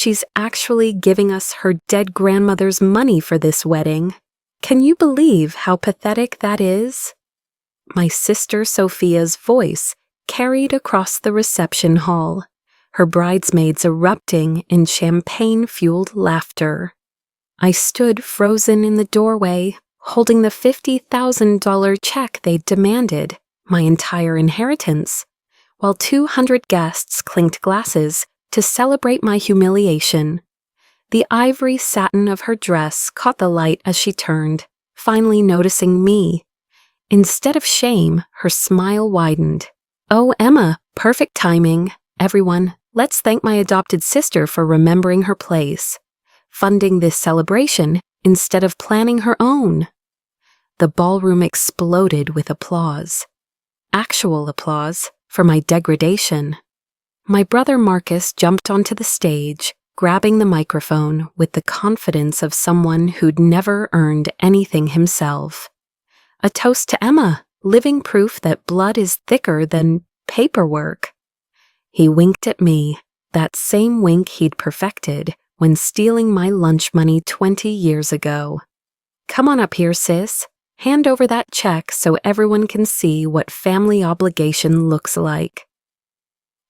She's actually giving us her dead grandmother's money for this wedding. Can you believe how pathetic that is?" My sister Sophia's voice carried across the reception hall, her bridesmaids erupting in champagne-fueled laughter. I stood frozen in the doorway, holding the $50,000 check they'd demanded, my entire inheritance, while 200 guests clinked glasses to celebrate my humiliation. The ivory satin of her dress caught the light as she turned, finally noticing me. Instead of shame, her smile widened. "Oh, Emma, perfect timing. Everyone, let's thank my adopted sister for remembering her place, funding this celebration instead of planning her own." The ballroom exploded with applause. Actual applause for my degradation. My brother Marcus jumped onto the stage, grabbing the microphone with the confidence of someone who'd never earned anything himself. A toast to Emma, living proof that blood is thicker than paperwork. He winked at me, that same wink he'd perfected when stealing my lunch money 20 years ago. "Come on up here, sis. Hand over that check so everyone can see what family obligation looks like."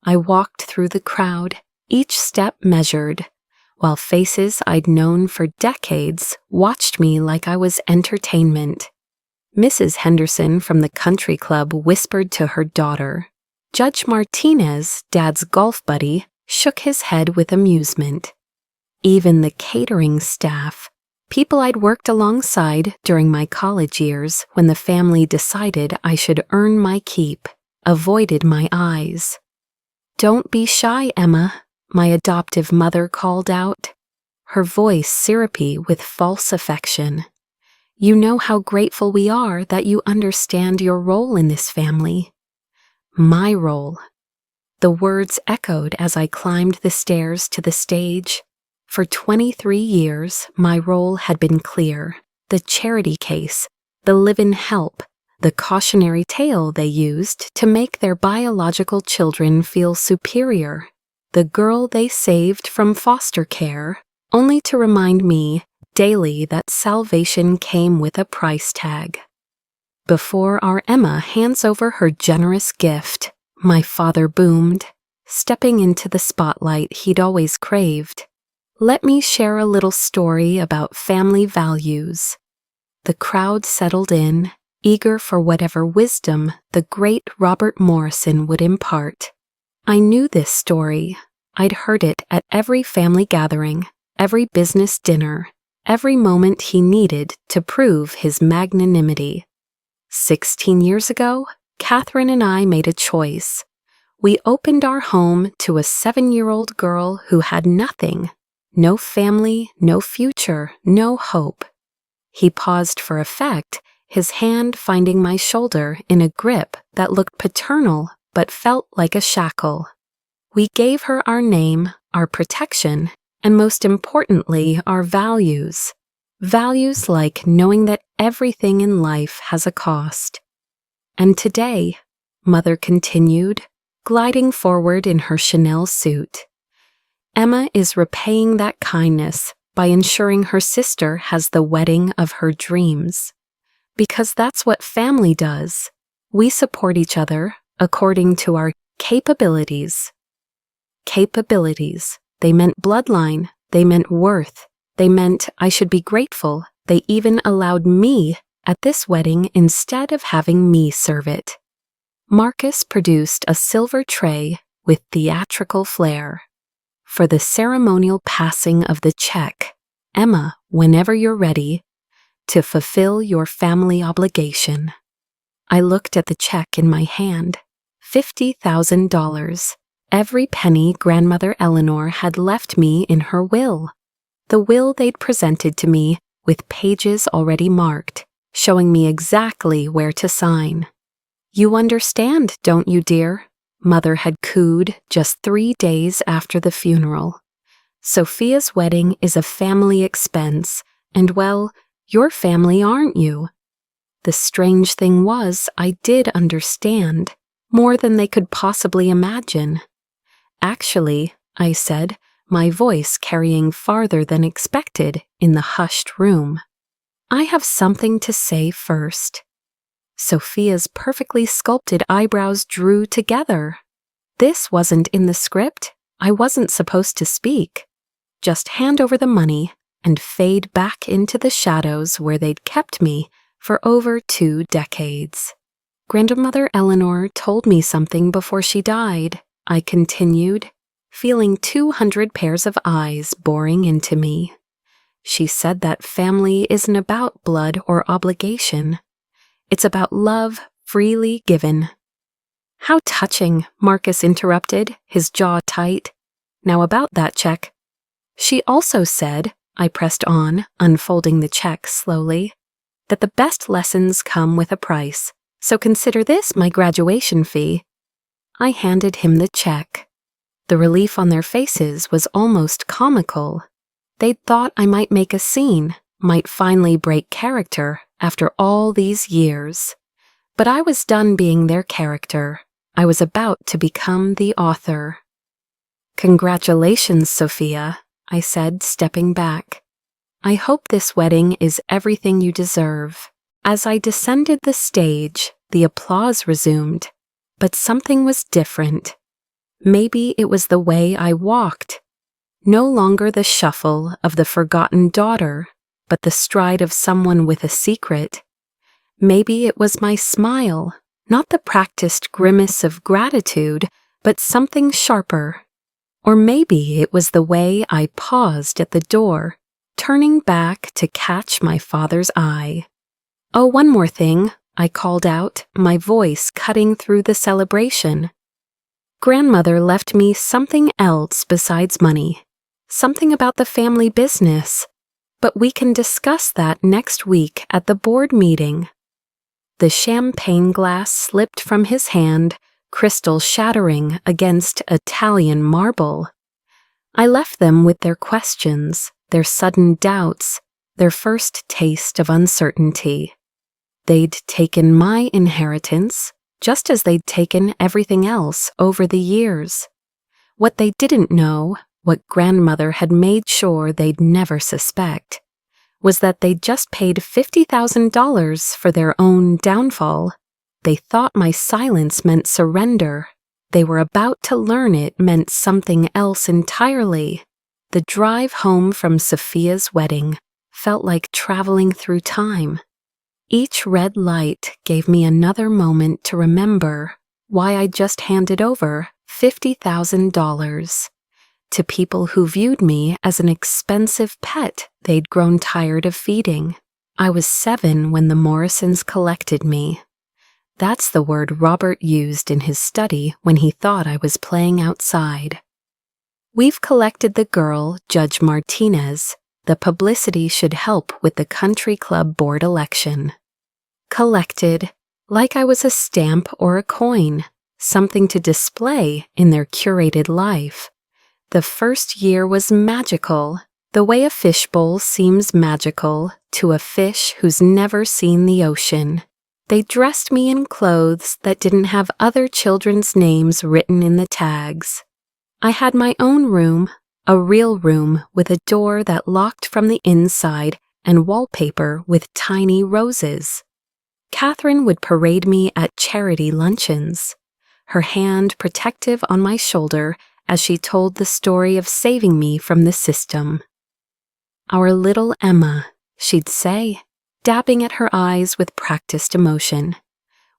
I walked through the crowd, each step measured, while faces I'd known for decades watched me like I was entertainment. Mrs. Henderson from the country club whispered to her daughter. Judge Martinez, Dad's golf buddy, shook his head with amusement. Even the catering staff, people I'd worked alongside during my college years when the family decided I should earn my keep, avoided my eyes. "Don't be shy, Emma," my adoptive mother called out, her voice syrupy with false affection. "You know how grateful we are that you understand your role in this family." My role. The words echoed as I climbed the stairs to the stage. For 23 years, my role had been clear. The charity case, the live-in help, the cautionary tale they used to make their biological children feel superior, the girl they saved from foster care, only to remind me daily that salvation came with a price tag. Before our Emma hands over her generous gift, my father boomed, stepping into the spotlight he'd always craved. "Let me share a little story about family values." The crowd settled in, eager for whatever wisdom the great Robert Morrison would impart. I knew this story. I'd heard it at every family gathering, every business dinner, every moment he needed to prove his magnanimity. 16 years ago, Catherine and I made a choice. We opened our home to a 7-year-old girl who had nothing. No family, no future, no hope. He paused for effect, his hand finding my shoulder in a grip that looked paternal but felt like a shackle. We gave her our name, our protection, and most importantly, our values. Values like knowing that everything in life has a cost. And today, Mother continued, gliding forward in her Chanel suit, Emma is repaying that kindness by ensuring her sister has the wedding of her dreams. Because that's what family does. We support each other according to our capabilities. Capabilities. They meant bloodline. They meant worth. They meant I should be grateful. They even allowed me at this wedding instead of having me serve it. Marcus produced a silver tray with theatrical flair. For the ceremonial passing of the check, Emma, whenever you're ready, to fulfill your family obligation. I looked at the check in my hand. $50,000. Every penny Grandmother Eleanor had left me in her will. The will they'd presented to me with pages already marked, showing me exactly where to sign. "You understand, don't you, dear?" Mother had cooed just 3 days after the funeral. "Sophia's wedding is a family expense, and well, your family, aren't you?" The strange thing was, I did understand, more than they could possibly imagine. "Actually," I said, my voice carrying farther than expected in the hushed room. "I have something to say first." Sophia's perfectly sculpted eyebrows drew together. This wasn't in the script. I wasn't supposed to speak. Just hand over the money and fade back into the shadows where they'd kept me for over 2 decades. "Grandmother Eleanor told me something before she died," I continued, feeling 200 pairs of eyes boring into me. "She said that family isn't about blood or obligation. It's about love freely given." "How touching," Marcus interrupted, his jaw tight. "Now about that check." "She also said," I pressed on, unfolding the check slowly, "that the best lessons come with a price, so consider this my graduation fee." I handed him the check. The relief on their faces was almost comical. They'd thought I might make a scene, might finally break character after all these years. But I was done being their character. I was about to become the author. "Congratulations, Sophia," I said, stepping back. "I hope this wedding is everything you deserve." As I descended the stage, the applause resumed, but something was different. Maybe it was the way I walked. No longer the shuffle of the forgotten daughter, but the stride of someone with a secret. Maybe it was my smile, not the practiced grimace of gratitude, but something sharper. Or maybe it was the way I paused at the door, turning back to catch my father's eye. "Oh, one more thing," I called out, my voice cutting through the celebration. "Grandmother left me something else besides money, something about the family business, but we can discuss that next week at the board meeting." The champagne glass slipped from his hand, crystal shattering against Italian marble. I left them with their questions, their sudden doubts, their first taste of uncertainty. They'd taken my inheritance, just as they'd taken everything else over the years. What they didn't know, what grandmother had made sure they'd never suspect, was that they'd just paid $50,000 for their own downfall. They thought my silence meant surrender. They were about to learn it meant something else entirely. The drive home from Sophia's wedding felt like traveling through time. Each red light gave me another moment to remember why I just handed over $50,000 to people who viewed me as an expensive pet they'd grown tired of feeding. I was 7 when the Morrisons collected me. That's the word Robert used in his study when he thought I was playing outside. "We've collected the girl, Judge Martinez. The publicity should help with the country club board election." Collected, like I was a stamp or a coin, something to display in their curated life. The first year was magical, the way a fishbowl seems magical to a fish who's never seen the ocean. They dressed me in clothes that didn't have other children's names written in the tags. I had my own room, a real room with a door that locked from the inside and wallpaper with tiny roses. Catherine would parade me at charity luncheons, her hand protective on my shoulder as she told the story of saving me from the system. "Our little Emma," she'd say, dabbing at her eyes with practiced emotion.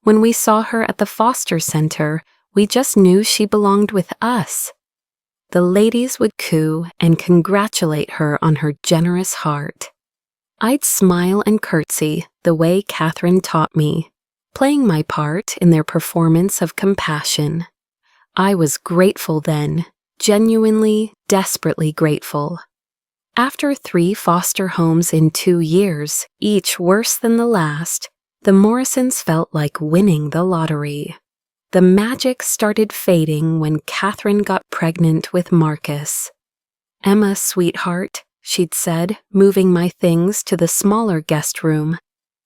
When we saw her at the foster center, we just knew she belonged with us. The ladies would coo and congratulate her on her generous heart. I'd smile and curtsy the way Catherine taught me, playing my part in their performance of compassion. I was grateful then, genuinely, desperately grateful. After 3 foster homes in 2 years, each worse than the last, the Morrisons felt like winning the lottery. The magic started fading when Catherine got pregnant with Marcus. "Emma, sweetheart," she'd said, moving my things to the smaller guest room.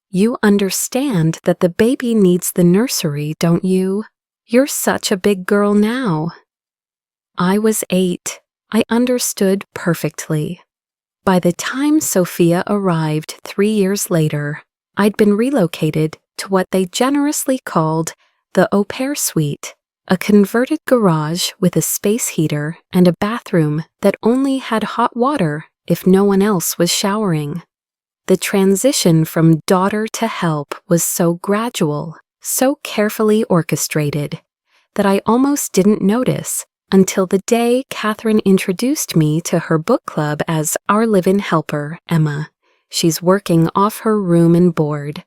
"You understand that the baby needs the nursery, don't you? You're such a big girl now." I was 8. I understood perfectly. By the time Sophia arrived 3 years later, I'd been relocated to what they generously called the au pair suite, a converted garage with a space heater and a bathroom that only had hot water if no one else was showering. The transition from daughter to help was so gradual, so carefully orchestrated, that I almost didn't notice until the day Catherine introduced me to her book club as our live-in helper, Emma. She's working off her room and board.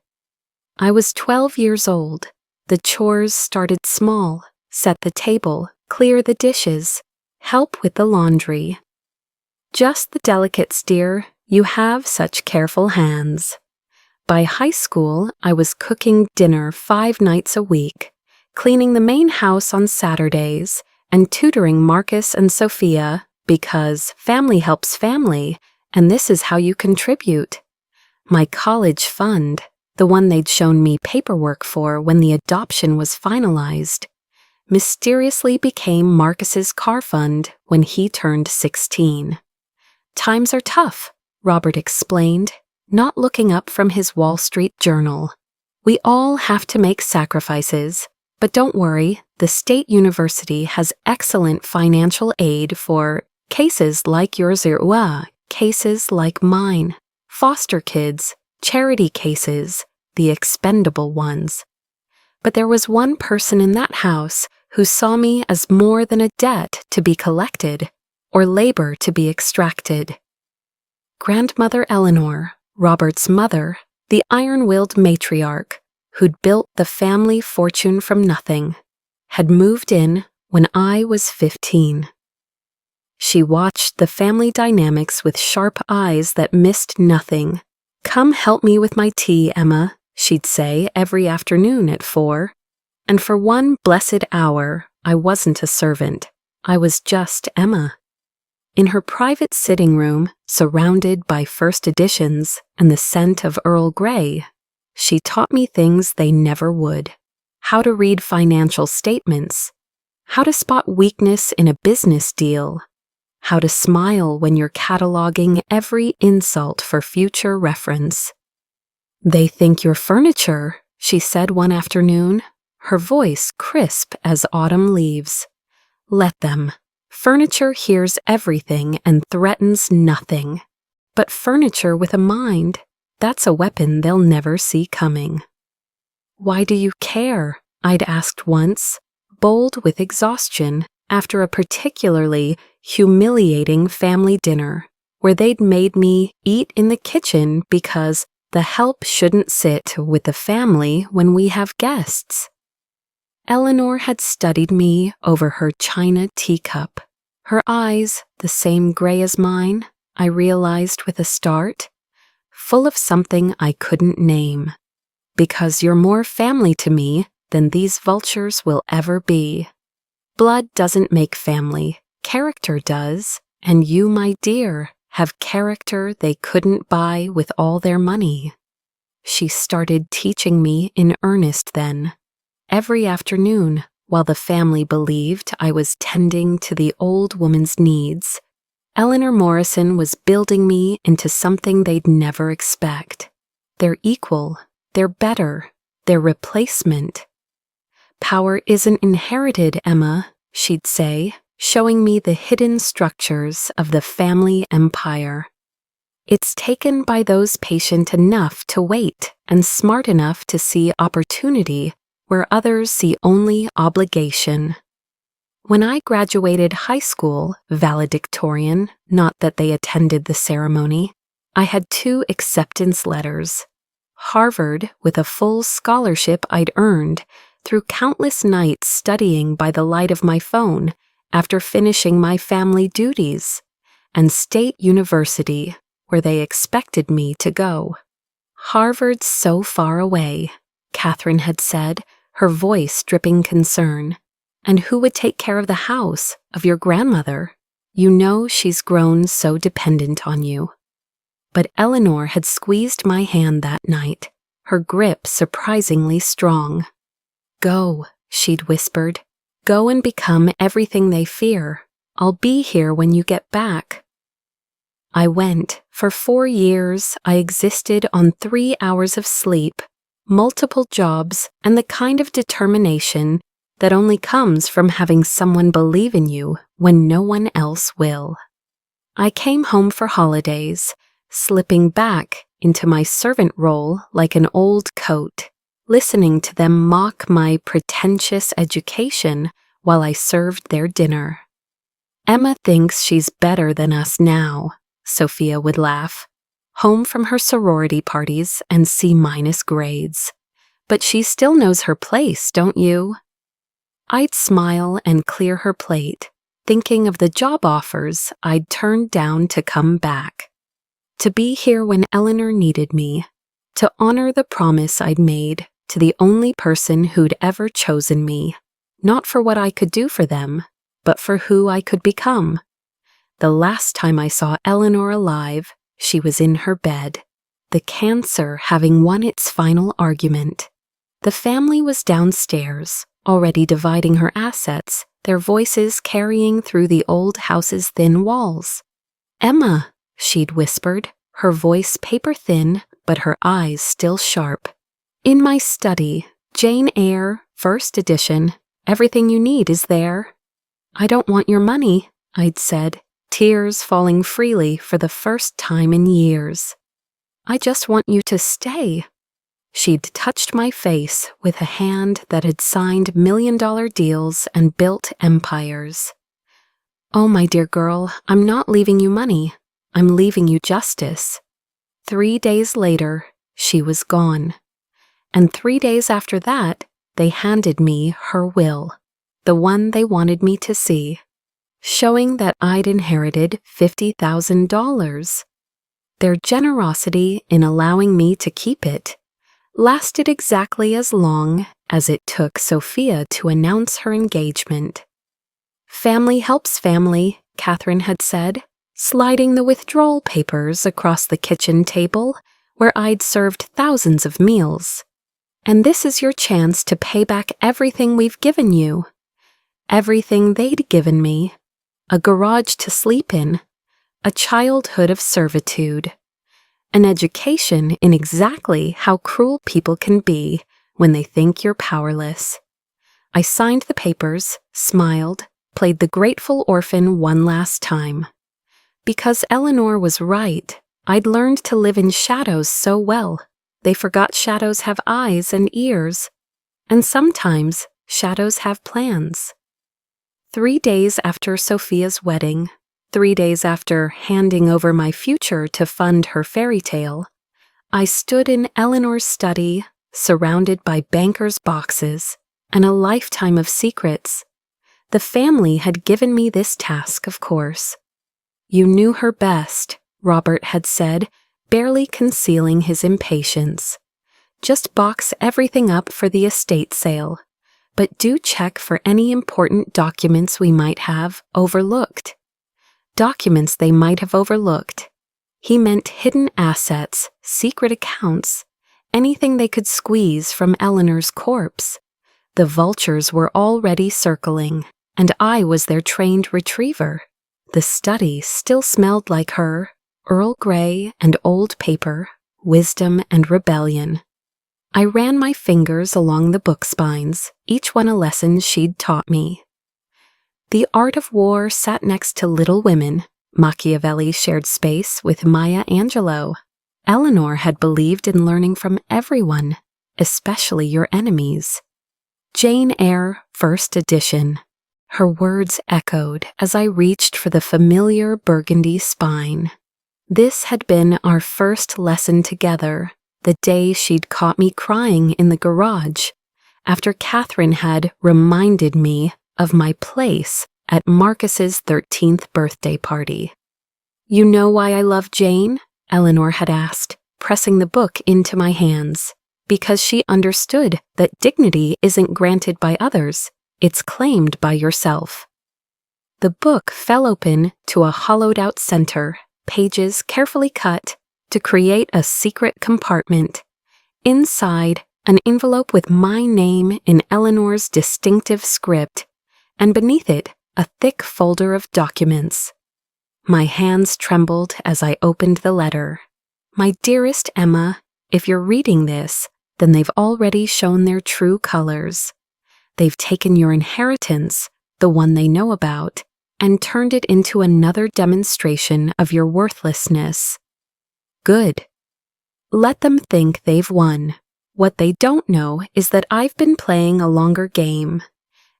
I was 12 years old. The chores started small: set the table, clear the dishes, help with the laundry. Just the delicates, dear. You have such careful hands. By high school, I was cooking dinner 5 nights a week, cleaning the main house on Saturdays, and tutoring Marcus and Sophia because family helps family, and this is how you contribute. My college fund, the one they'd shown me paperwork for when the adoption was finalized, mysteriously became Marcus's car fund when he turned 16. Times are tough, Robert explained, not looking up from his Wall Street journal. We all have to make sacrifices, but don't worry, the state university has excellent financial aid for cases like yours or cases like mine, foster kids, charity cases, the expendable ones. But there was one person in that house who saw me as more than a debt to be collected or labor to be extracted. Grandmother Eleanor, Robert's mother, the iron-willed matriarch, who'd built the family fortune from nothing, had moved in when I was 15. She watched the family dynamics with sharp eyes that missed nothing. "Come help me with my tea, Emma," she'd say every afternoon at 4. And for one blessed hour, I wasn't a servant. I was just Emma. In her private sitting room, surrounded by first editions and the scent of Earl Grey, she taught me things they never would: how to read financial statements, how to spot weakness in a business deal, how to smile when you're cataloging every insult for future reference. "They think you're furniture," she said one afternoon, her voice crisp as autumn leaves. "Let them. Furniture hears everything and threatens nothing. But furniture with a mind, that's a weapon they'll never see coming." "Why do you care?" I'd asked once, bold with exhaustion, after a particularly humiliating family dinner, where they'd made me eat in the kitchen because the help shouldn't sit with the family when we have guests. Eleanor had studied me over her china teacup. Her eyes, the same gray as mine, I realized with a start, full of something I couldn't name. "Because you're more family to me than these vultures will ever be. Blood doesn't make family, character does, and you, my dear, have character they couldn't buy with all their money." She started teaching me in earnest then. Every afternoon, while the family believed I was tending to the old woman's needs, Eleanor Morrison was building me into something they'd never expect. Their equal, their better, their replacement. "Power isn't inherited, Emma," she'd say, showing me the hidden structures of the family empire. "It's taken by those patient enough to wait and smart enough to see opportunity where others see only obligation." When I graduated high school, valedictorian, not that they attended the ceremony, I had 2 acceptance letters. Harvard with a full scholarship I'd earned through countless nights studying by the light of my phone after finishing my family duties, and State University, where they expected me to go. "Harvard's so far away," Catherine had said, her voice dripping concern. "And who would take care of the house, of your grandmother? You know she's grown so dependent on you." But Eleanor had squeezed my hand that night, her grip surprisingly strong. "Go," she'd whispered. "Go and become everything they fear. I'll be here when you get back. I went. For 4 years, I existed on 3 hours of sleep, multiple jobs, and the kind of determination that only comes from having someone believe in you when no one else will. I came home for holidays, slipping back into my servant role like an old coat, listening to them mock my pretentious education while I served their dinner. Emma thinks she's better than us now, Sophia would laugh, home from her sorority parties and C- grades. But she still knows her place, don't you? I'd smile and clear her plate, thinking of the job offers I'd turned down to come back. To be here when Eleanor needed me, to honor the promise I'd made to the only person who'd ever chosen me, not for what I could do for them, but for who I could become. The last time I saw Eleanor alive, she was in her bed, the cancer having won its final argument. The family was downstairs, already dividing her assets, their voices carrying through the old house's thin walls. "Emma," she'd whispered, her voice paper-thin, but her eyes still sharp. "In my study, Jane Eyre, first edition. Everything you need is there." "I don't want your money," I'd said, tears falling freely for the first time in years. "I just want you to stay." She'd touched my face with a hand that had signed million-dollar deals and built empires. "Oh, my dear girl, I'm not leaving you money. I'm leaving you justice." 3 days later, she was gone. And 3 days after that, they handed me her will, the one they wanted me to see, showing that I'd inherited $50,000. Their generosity in allowing me to keep it lasted exactly as long as it took Sophia to announce her engagement. "Family helps family," Catherine had said, sliding the withdrawal papers across the kitchen table where I'd served thousands of meals. "And this is your chance to pay back everything we've given you." Everything they'd given me. A garage to sleep in, a childhood of servitude, an education in exactly how cruel people can be when they think you're powerless. I signed the papers, smiled, played the grateful orphan one last time. Because Eleanor was right, I'd learned to live in shadows so well, they forgot shadows have eyes and ears, and sometimes shadows have plans. 3 days after Sophia's wedding, 3 days after handing over my future to fund her fairy tale, I stood in Eleanor's study, surrounded by bankers' boxes and a lifetime of secrets. The family had given me this task, of course. "You knew her best," Robert had said, barely concealing his impatience. "Just box everything up for the estate sale, but do check for any important documents we might have overlooked." Documents they might have overlooked. He meant hidden assets, secret accounts, anything they could squeeze from Eleanor's corpse. The vultures were already circling, and I was their trained retriever. The study still smelled like her, Earl Grey and old paper, wisdom and rebellion. I ran my fingers along the book spines, each one a lesson she'd taught me. The Art of War sat next to Little Women. Machiavelli shared space with Maya Angelou. Eleanor had believed in learning from everyone, especially your enemies. Jane Eyre, first edition. Her words echoed as I reached for the familiar burgundy spine. This had been our first lesson together, the day she'd caught me crying in the garage, after Catherine had reminded me of my place at Marcus's 13th birthday party. "You know why I love Jane?" Eleanor had asked, pressing the book into my hands. "Because she understood that dignity isn't granted by others, it's claimed by yourself." The book fell open to a hollowed-out center, pages carefully cut to create a secret compartment. Inside, an envelope with my name in Eleanor's distinctive script, and beneath it, a thick folder of documents. My hands trembled as I opened the letter. My dearest Emma, if you're reading this, then they've already shown their true colors. They've taken your inheritance, the one they know about, and turned it into another demonstration of your worthlessness. Good. Let them think they've won. What they don't know is that I've been playing a longer game.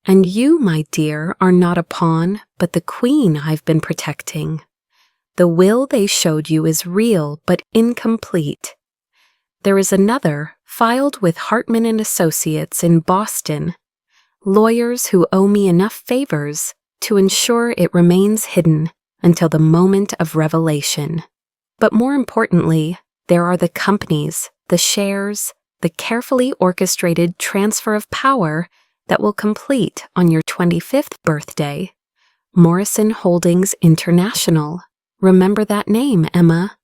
And you, my dear, are not a pawn, but the queen I've been protecting. The will they showed you is real, but incomplete. There is another, filed with Hartman and Associates in Boston, lawyers who owe me enough favors to ensure it remains hidden until the moment of revelation. But more importantly, there are the companies, the shares, the carefully orchestrated transfer of power that will complete on your 25th birthday. Morrison Holdings International. Remember that name, Emma.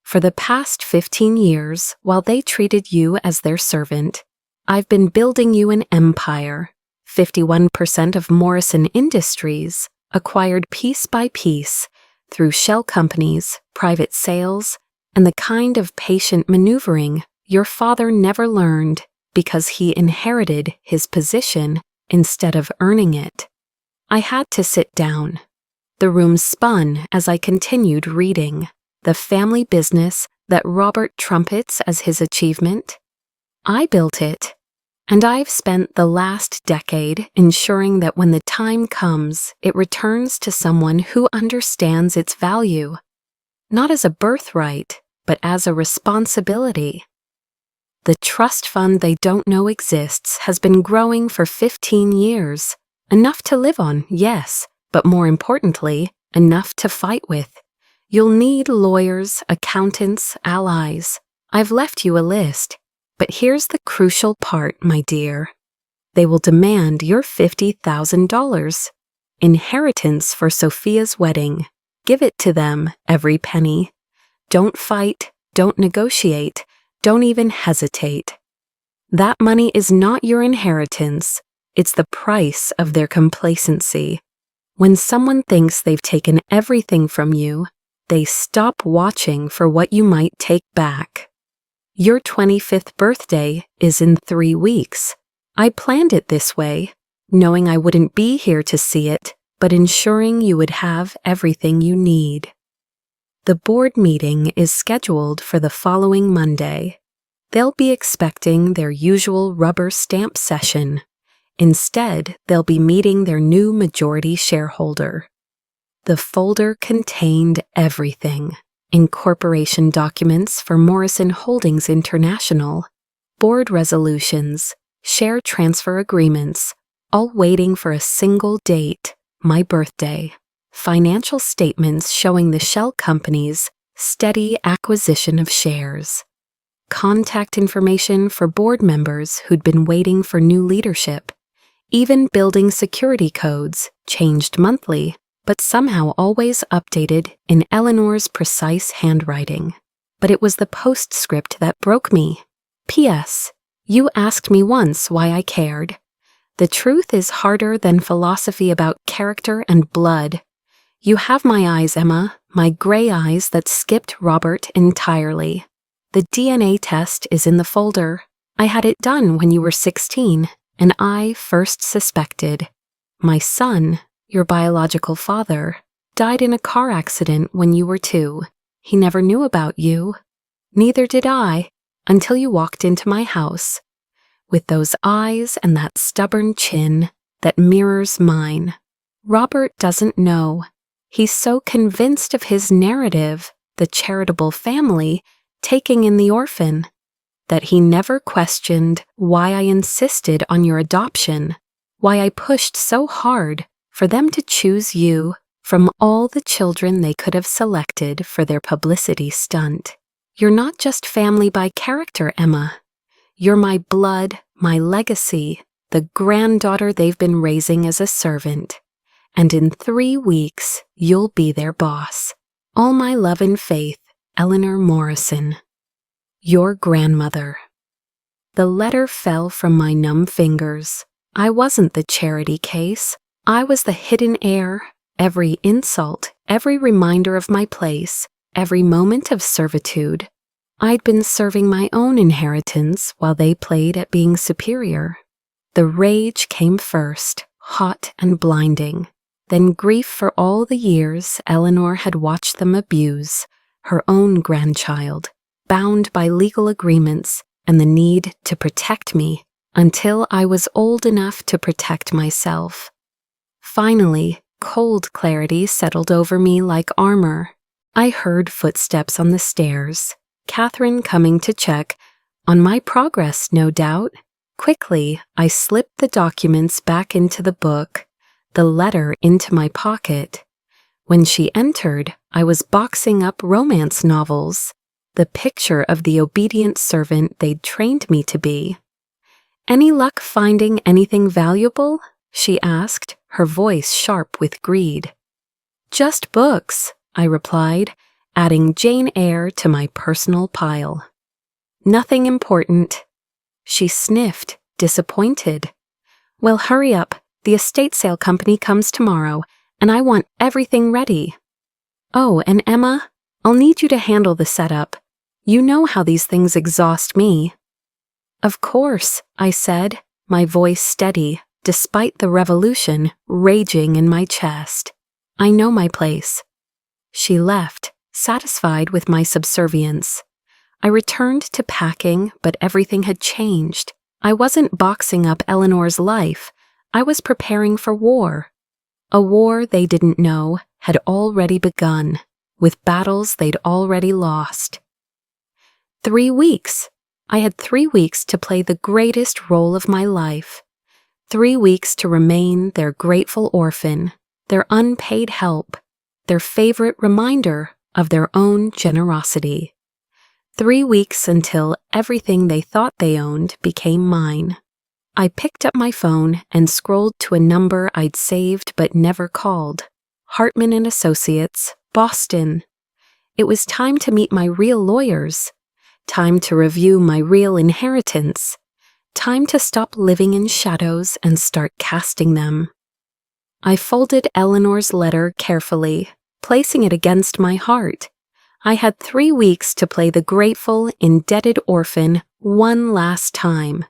For the past 15 years, while they treated you as their servant, I've been building you an empire. 51% of Morrison Industries, acquired piece by piece, through shell companies, private sales, and the kind of patient maneuvering your father never learned because he inherited his position instead of earning it. I had to sit down. The room spun as I continued reading. The family business that Robert trumpets as his achievement. I built it, and I've spent the last decade ensuring that when the time comes, it returns to someone who understands its value, not as a birthright, but as a responsibility. The trust fund they don't know exists has been growing for 15 years. Enough to live on, yes, but more importantly, enough to fight with. You'll need lawyers, accountants, allies. I've left you a list. But here's the crucial part, my dear. They will demand your $50,000. Inheritance for Sophia's wedding. Give it to them, every penny. Don't fight, don't negotiate, don't even hesitate. That money is not your inheritance. It's the price of their complacency. When someone thinks they've taken everything from you, they stop watching for what you might take back. Your 25th birthday is in 3 weeks. I planned it this way, knowing I wouldn't be here to see it, but ensuring you would have everything you need. The board meeting is scheduled for the following Monday. They'll be expecting their usual rubber stamp session. Instead, they'll be meeting their new majority shareholder. The folder contained everything. Incorporation documents for Morrison Holdings International, board resolutions, share transfer agreements, all waiting for a single date, my birthday. Financial statements showing the shell company's steady acquisition of shares. Contact information for board members who'd been waiting for new leadership. Even building security codes, changed monthly, but somehow always updated in Eleanor's precise handwriting. But it was the postscript that broke me. P.S. You asked me once why I cared. The truth is harder than philosophy about character and blood. You have my eyes, Emma, my gray eyes that skipped Robert entirely. The DNA test is in the folder. I had it done when you were 16, and I first suspected. My son, your biological father, died in a car accident when you were 2. He never knew about you. Neither did I, until you walked into my house. With those eyes and that stubborn chin that mirrors mine. Robert doesn't know. He's so convinced of his narrative, the charitable family, taking in the orphan, that he never questioned why I insisted on your adoption, why I pushed so hard for them to choose you from all the children they could have selected for their publicity stunt. You're not just family by character, Emma. You're my blood, my legacy, the granddaughter they've been raising as a servant. And in 3 weeks, you'll be their boss. All my love and faith, Eleanor Morrison. Your grandmother. The letter fell from my numb fingers. I wasn't the charity case. I was the hidden heir, every insult, every reminder of my place, every moment of servitude. I'd been serving my own inheritance while they played at being superior. The rage came first, hot and blinding, then grief for all the years Eleanor had watched them abuse, her own grandchild, bound by legal agreements and the need to protect me until I was old enough to protect myself. Finally, cold clarity settled over me like armor. I heard footsteps on the stairs, Catherine coming to check on my progress, no doubt. Quickly, I slipped the documents back into the book, the letter into my pocket. When she entered, I was boxing up romance novels, the picture of the obedient servant they'd trained me to be. "Any luck finding anything valuable?" she asked, her voice sharp with greed. "Just books," I replied, adding Jane Eyre to my personal pile. "Nothing important." She sniffed, disappointed. "Well, hurry up. The estate sale company comes tomorrow, and I want everything ready. Oh, and Emma, I'll need you to handle the setup. You know how these things exhaust me." "Of course," I said, my voice steady, despite the revolution raging in my chest. "I know my place." She left, satisfied with my subservience. I returned to packing, but everything had changed. I wasn't boxing up Eleanor's life. I was preparing for war. A war they didn't know had already begun, with battles they'd already lost. 3 weeks. I had 3 weeks to play the greatest role of my life. 3 weeks to remain their grateful orphan, their unpaid help, their favorite reminder of their own generosity. 3 weeks until everything they thought they owned became mine. I picked up my phone and scrolled to a number I'd saved but never called. Hartman and Associates, Boston. It was time to meet my real lawyers. Time to review my real inheritance. Time to stop living in shadows and start casting them. I folded Eleanor's letter carefully, placing it against my heart. I had 3 weeks to play the grateful, indebted orphan one last time.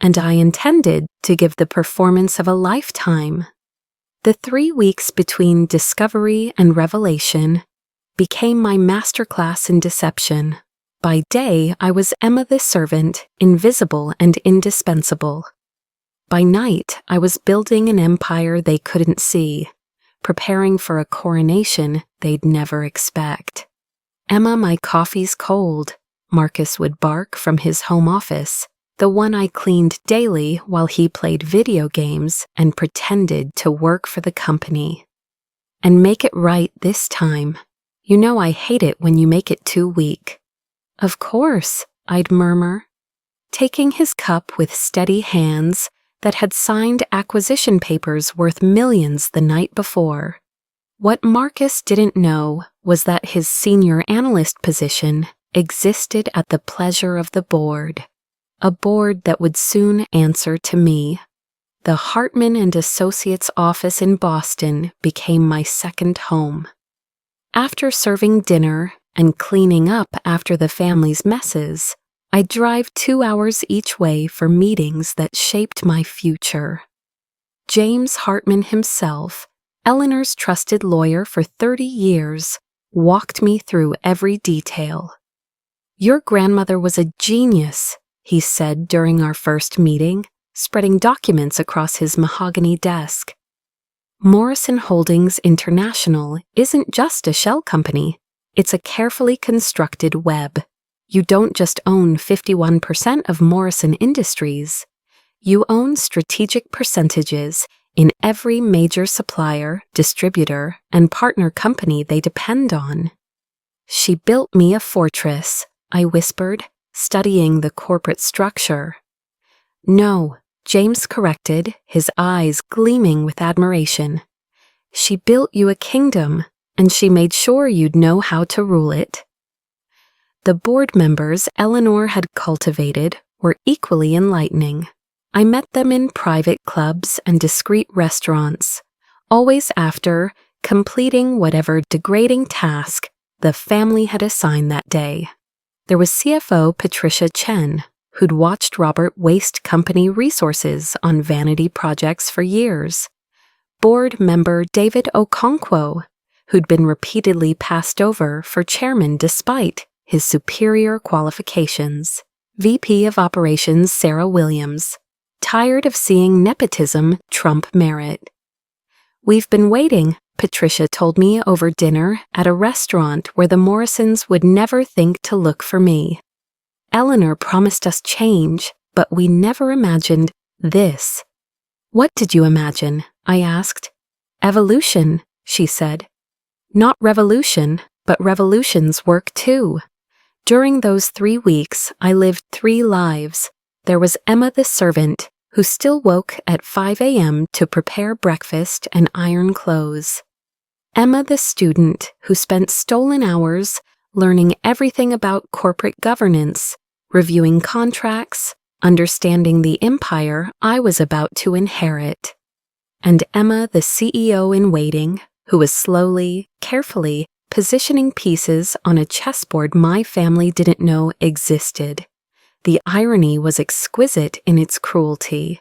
And I intended to give the performance of a lifetime. The 3 weeks between discovery and revelation became my masterclass in deception. By day, I was Emma the servant, invisible and indispensable. By night, I was building an empire they couldn't see, preparing for a coronation they'd never expect. "Emma, my coffee's cold," Marcus would bark from his home office, the one I cleaned daily while he played video games and pretended to work for the company. "And make it right this time. You know I hate it when you make it too weak." "Of course," I'd murmur, taking his cup with steady hands that had signed acquisition papers worth millions the night before. What Marcus didn't know was that his senior analyst position existed at the pleasure of the board, a board that would soon answer to me. The Hartman and Associates office in Boston became my second home. After serving dinner and cleaning up after the family's messes, I'd drive 2 hours each way for meetings that shaped my future. James Hartman himself, Eleanor's trusted lawyer for 30 years, walked me through every detail. "Your grandmother was a genius," he said during our first meeting, spreading documents across his mahogany desk. "Morrison Holdings International isn't just a shell company. It's a carefully constructed web. You don't just own 51% of Morrison Industries. You own strategic percentages in every major supplier, distributor, and partner company they depend on." "She built me a fortress," I whispered, studying the corporate structure. "No," James corrected, his eyes gleaming with admiration. "She built you a kingdom, and she made sure you'd know how to rule it." The board members Eleanor had cultivated were equally enlightening. I met them in private clubs and discreet restaurants, always after completing whatever degrading task the family had assigned that day. There was CFO Patricia Chen, who'd watched Robert waste company resources on vanity projects for years. Board member David Okonkwo, who'd been repeatedly passed over for chairman despite his superior qualifications. VP of Operations Sarah Williams, tired of seeing nepotism trump merit. "We've been waiting," Patricia told me over dinner at a restaurant where the Morrisons would never think to look for me. "Eleanor promised us change, but we never imagined this." "What did you imagine?" I asked. "Evolution," she said. "Not revolution, but revolutions work too." During those 3 weeks, I lived 3 lives. There was Emma the servant, who still woke at 5 a.m. to prepare breakfast and iron clothes. Emma the student, who spent stolen hours learning everything about corporate governance, reviewing contracts, understanding the empire I was about to inherit. And Emma the CEO in waiting, who was slowly, carefully positioning pieces on a chessboard my family didn't know existed. The irony was exquisite in its cruelty.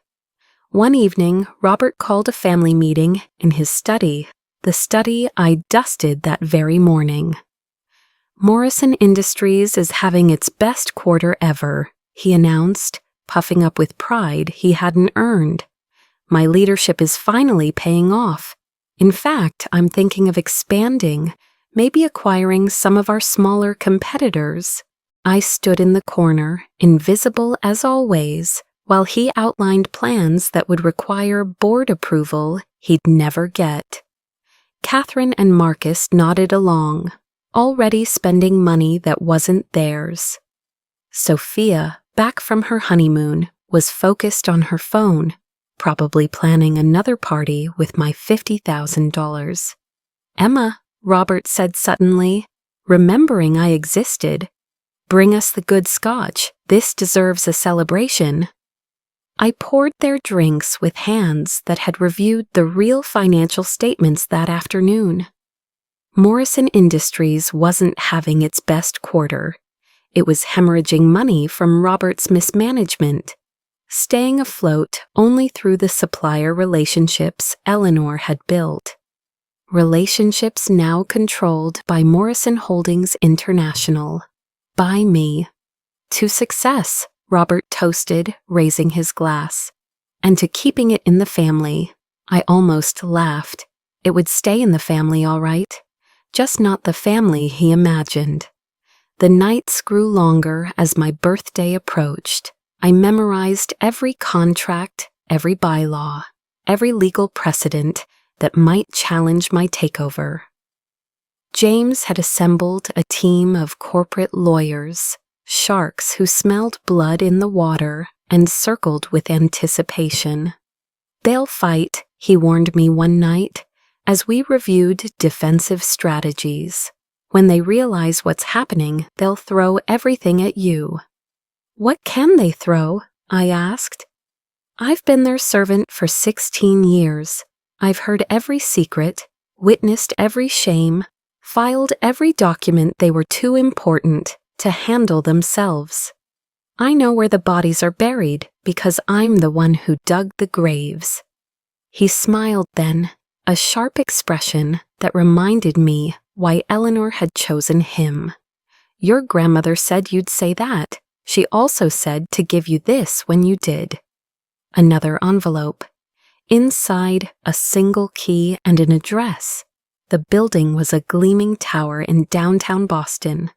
One evening, Robert called a family meeting in his study, the study I dusted that very morning. "Morrison Industries is having its best quarter ever," he announced, puffing up with pride he hadn't earned. "My leadership is finally paying off. In fact, I'm thinking of expanding, maybe acquiring some of our smaller competitors." I stood in the corner, invisible as always, while he outlined plans that would require board approval he'd never get. Catherine and Marcus nodded along, already spending money that wasn't theirs. Sophia, back from her honeymoon, was focused on her phone, probably planning another party with my $50,000. "Emma," Robert said suddenly, remembering I existed, "bring us the good scotch. This deserves a celebration." I poured their drinks with hands that had reviewed the real financial statements that afternoon. Morrison Industries wasn't having its best quarter. It was hemorrhaging money from Robert's mismanagement, staying afloat only through the supplier relationships Eleanor had built. Relationships now controlled by Morrison Holdings International. By me. "To success," Robert toasted, raising his glass. "And to keeping it in the family." I almost laughed. It would stay in the family, all right. Just not the family he imagined. The nights grew longer as my birthday approached. I memorized every contract, every bylaw, every legal precedent that might challenge my takeover. James had assembled a team of corporate lawyers, sharks who smelled blood in the water and circled with anticipation. "They'll fight," he warned me one night, as we reviewed defensive strategies. "When they realize what's happening, they'll throw everything at you." "What can they throw?" I asked. "I've been their servant for 16 years. I've heard every secret, witnessed every shame, filed every document they were too important to handle themselves. I know where the bodies are buried because I'm the one who dug the graves." He smiled then, a sharp expression that reminded me why Eleanor had chosen him. "Your grandmother said you'd say that. She also said to give you this when you did." Another envelope. Inside, a single key and an address. The building was a gleaming tower in downtown Boston,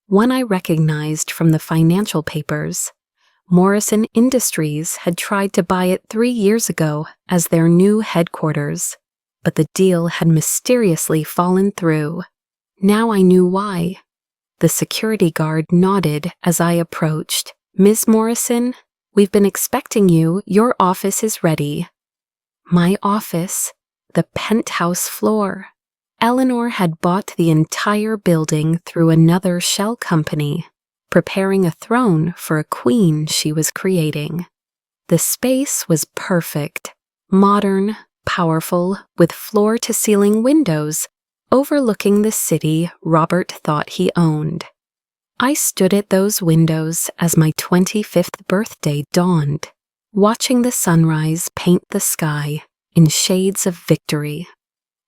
one I recognized from the financial papers. Morrison Industries had tried to buy it 3 years ago as their new headquarters, but the deal had mysteriously fallen through. Now I knew why. The security guard nodded as I approached. "Ms. Morrison, we've been expecting you. Your office is ready." My office, the penthouse floor. Eleanor had bought the entire building through another shell company, preparing a throne for a queen she was creating. The space was perfect, modern, powerful, with floor-to-ceiling windows overlooking the city Robert thought he owned. I stood at those windows as my 25th birthday dawned, watching the sunrise paint the sky in shades of victory.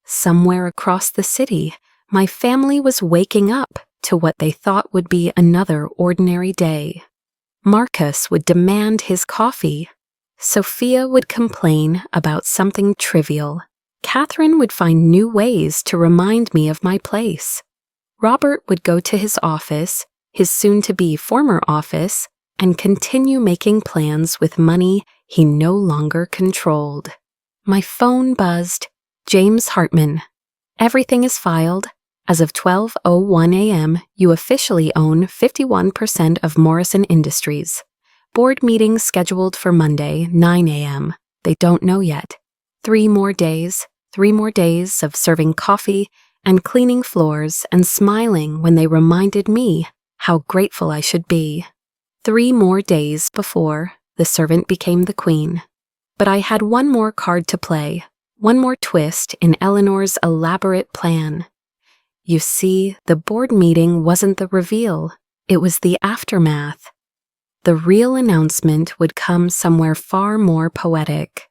Somewhere across the city, my family was waking up to what they thought would be another ordinary day. Marcus would demand his coffee. Sophia would complain about something trivial. Catherine would find new ways to remind me of my place. Robert would go to his office, his soon-to-be former office, and continue making plans with money he no longer controlled. My phone buzzed. James Hartman. Everything is filed. As of 12:01 a.m., you officially own 51% of Morrison Industries. Board meeting scheduled for Monday, 9 a.m. They don't know yet. 3 more days of serving coffee and cleaning floors and smiling when they reminded me how grateful I should be. 3 more days before the servant became the queen. But I had one more card to play, one more twist in Eleanor's elaborate plan. You see, the board meeting wasn't the reveal, it was the aftermath. The real announcement would come somewhere far more poetic.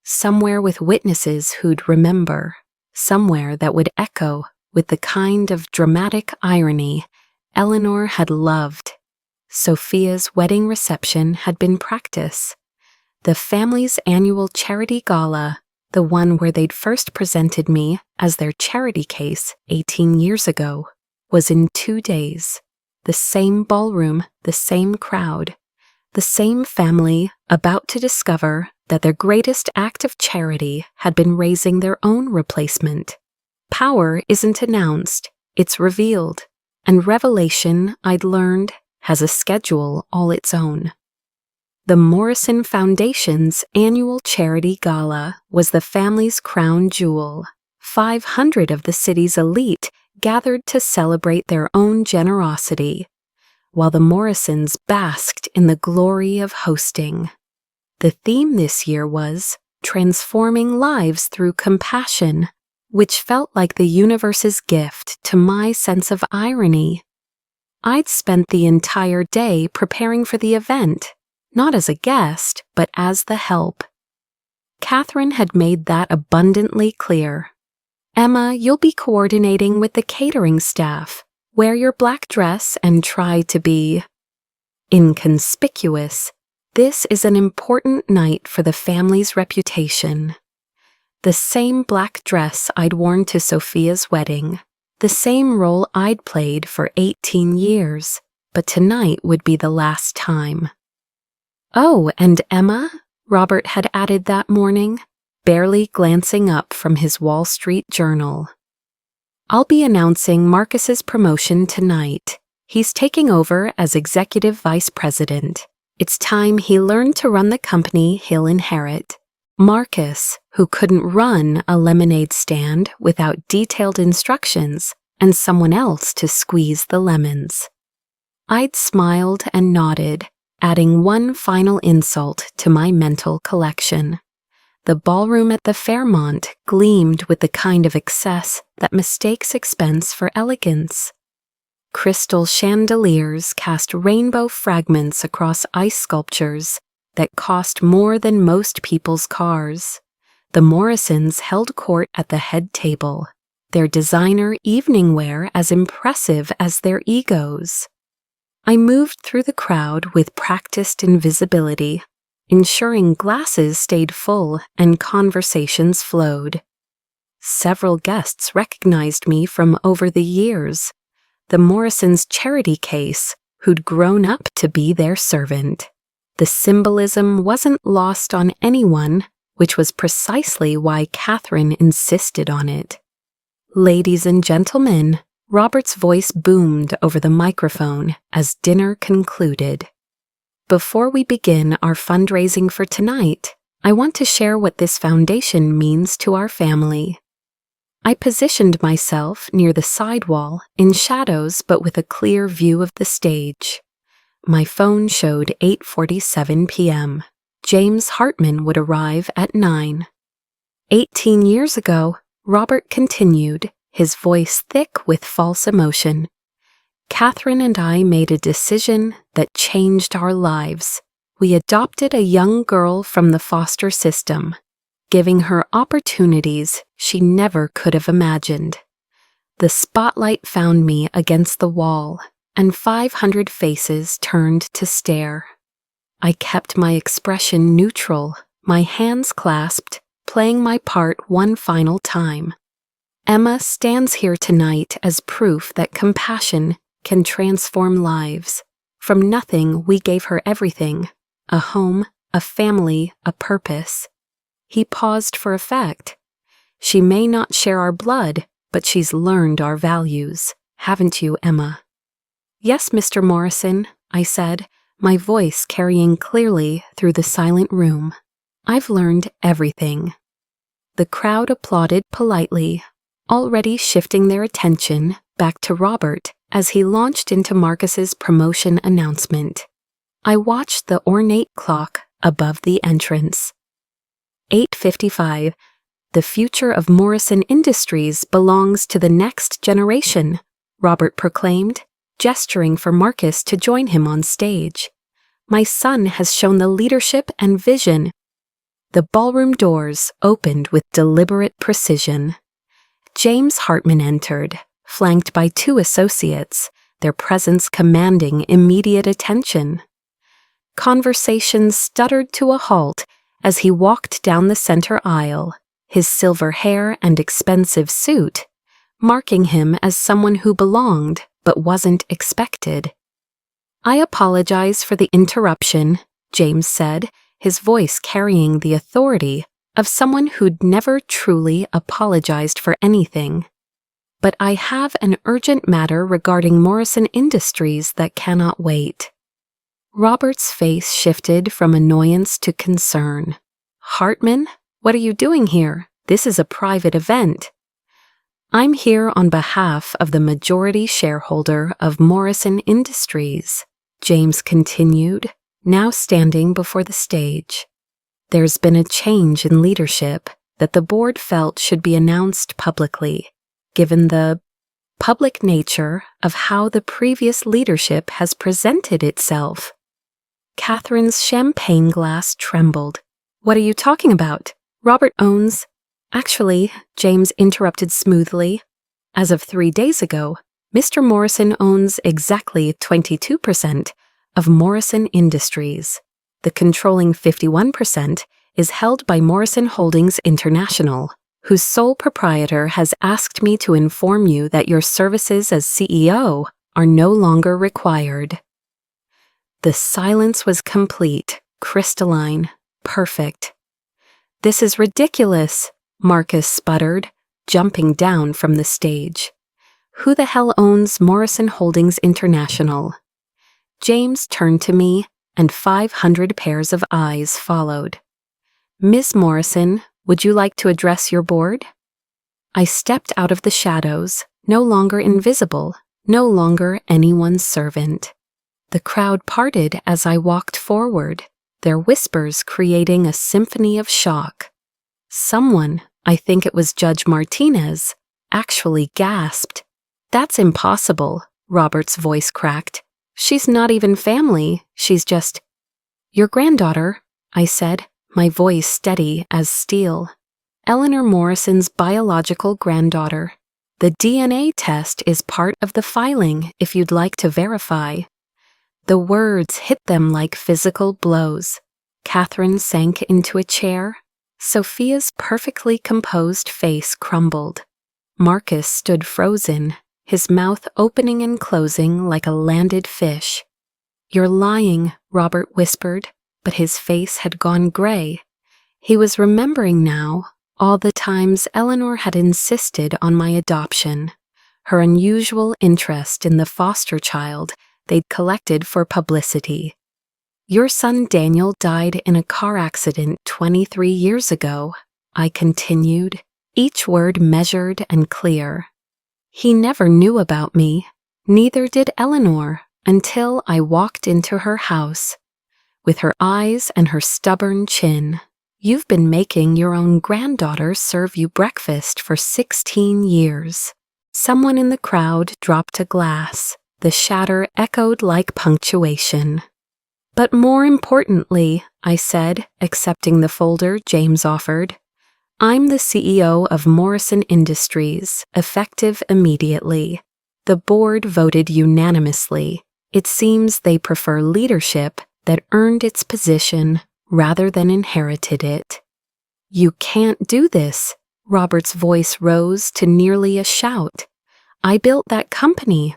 Somewhere with witnesses who'd remember. Somewhere that would echo with the kind of dramatic irony Eleanor had loved. Sophia's wedding reception had been practice. The family's annual charity gala, the one where they'd first presented me as their charity case 18 years ago, was in 2 days. The same ballroom, the same crowd, the same family about to discover that their greatest act of charity had been raising their own replacement. Power isn't announced, it's revealed, and revelation, I'd learned, has a schedule all its own. The Morrison Foundation's annual charity gala was the family's crown jewel. 500 of the city's elite gathered to celebrate their own generosity, while the Morrisons basked in the glory of hosting. The theme this year was Transforming Lives Through Compassion, which felt like the universe's gift to my sense of irony. I'd spent the entire day preparing for the event, not as a guest, but as the help. Catherine had made that abundantly clear. Emma, you'll be coordinating with the catering staff. Wear your black dress and try to be inconspicuous. This is an important night for the family's reputation. The same black dress I'd worn to Sophia's wedding, the same role I'd played for 18 years, but tonight would be the last time. Oh, and Emma, Robert had added that morning, barely glancing up from his Wall Street journal. I'll be announcing Marcus's promotion tonight. He's taking over as executive vice president. It's time he learned to run the company he'll inherit. Marcus, who couldn't run a lemonade stand without detailed instructions and someone else to squeeze the lemons. I'd smiled and nodded, adding one final insult to my mental collection. The ballroom at the Fairmont gleamed with the kind of excess that mistakes expense for elegance. Crystal chandeliers cast rainbow fragments across ice sculptures that cost more than most people's cars. The Morrisons held court at the head table, their designer evening wear as impressive as their egos. I moved through the crowd with practiced invisibility, ensuring glasses stayed full and conversations flowed. Several guests recognized me from over the years, the Morrisons' charity case, who'd grown up to be their servant. The symbolism wasn't lost on anyone, which was precisely why Catherine insisted on it. Ladies and gentlemen, Robert's voice boomed over the microphone as dinner concluded. Before we begin our fundraising for tonight, I want to share what this foundation means to our family. I positioned myself near the side wall, in shadows but with a clear view of the stage. My phone showed 8:47 p.m. James Hartman would arrive at 9. 18 years ago, Robert continued, his voice thick with false emotion. Catherine and I made a decision that changed our lives. We adopted a young girl from the foster system, giving her opportunities she never could have imagined. The spotlight found me against the wall, and 500 faces turned to stare. I kept my expression neutral, my hands clasped, playing my part one final time. Emma stands here tonight as proof that compassion can transform lives. From nothing, we gave her everything: a home, a family, a purpose. He paused for effect. She may not share our blood, but she's learned our values. Haven't you, Emma? Yes, Mr. Morrison, I said, my voice carrying clearly through the silent room. I've learned everything. The crowd applauded politely, already shifting their attention back to Robert as he launched into Marcus's promotion announcement. I watched the ornate clock above the entrance. 8:55. The future of Morrison Industries belongs to the next generation, Robert proclaimed, gesturing for Marcus to join him on stage. My son has shown the leadership and vision. The ballroom doors opened with deliberate precision. James Hartman entered, flanked by 2 associates, their presence commanding immediate attention. Conversation stuttered to a halt as he walked down the center aisle, his silver hair and expensive suit marking him as someone who belonged but wasn't expected. I apologize for the interruption, James said, his voice carrying the authority of someone who'd never truly apologized for anything. But I have an urgent matter regarding Morrison Industries that cannot wait. Robert's face shifted from annoyance to concern. Hartman, what are you doing here? This is a private event. I'm here on behalf of the majority shareholder of Morrison Industries, James continued, now standing before the stage. There's been a change in leadership that the board felt should be announced publicly, given the public nature of how the previous leadership has presented itself. Catherine's champagne glass trembled. What are you talking about? Robert owns... Actually, James interrupted smoothly. As of 3 days ago, Mr. Morrison owns exactly 22% of Morrison Industries. The controlling 51% is held by Morrison Holdings International, whose sole proprietor has asked me to inform you that your services as CEO are no longer required. The silence was complete, crystalline, perfect. This is ridiculous, Marcus sputtered, jumping down from the stage. Who the hell owns Morrison Holdings International? James turned to me, and 500 pairs of eyes followed. Miss Morrison, would you like to address your board? I stepped out of the shadows, no longer invisible, no longer anyone's servant. The crowd parted as I walked forward, their whispers creating a symphony of shock. Someone, I think it was Judge Martinez, actually gasped. That's impossible, Robert's voice cracked. She's not even family, she's just... Your granddaughter, I said, my voice steady as steel. Eleanor Morrison's biological granddaughter. The DNA test is part of the filing if you'd like to verify. The words hit them like physical blows. Catherine sank into a chair. Sophia's perfectly composed face crumbled. Marcus stood frozen, his mouth opening and closing like a landed fish. You're lying, Robert whispered, but his face had gone gray. He was remembering now all the times Eleanor had insisted on my adoption, her unusual interest in the foster child they'd collected for publicity. Your son Daniel died in a car accident 23 years ago, I continued, each word measured and clear. He never knew about me, neither did Eleanor, until I walked into her house. with her eyes and her stubborn chin. "You've been making your own granddaughter serve you breakfast for 16 years. Someone in the crowd dropped a glass. The shatter echoed like punctuation. "But more importantly," I said, accepting the folder James offered, "I'm the CEO of Morrison Industries, effective immediately." The board voted unanimously. It seems they prefer leadership that earned its position rather than inherited it. "You can't do this." Robert's voice rose to nearly a shout. "I built that company."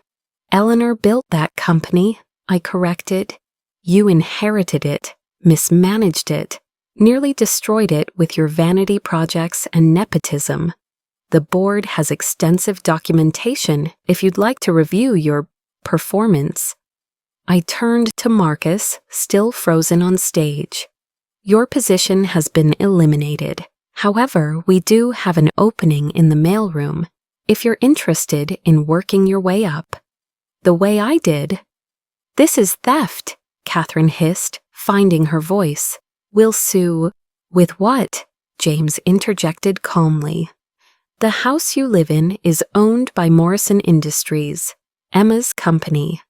"Eleanor built that company," I corrected. "You inherited it, mismanaged it, nearly destroyed it with your vanity projects and nepotism. The board has extensive documentation if you'd like to review your performance." I turned to Marcus, still frozen on stage. "Your position has been eliminated. However, we do have an opening in the mailroom if you're interested in working your way up. The way I did." "This is theft," Catherine hissed, finding her voice. "We'll sue." "With what?" James interjected calmly. "The house you live in is owned by Morrison Industries, Emma's company.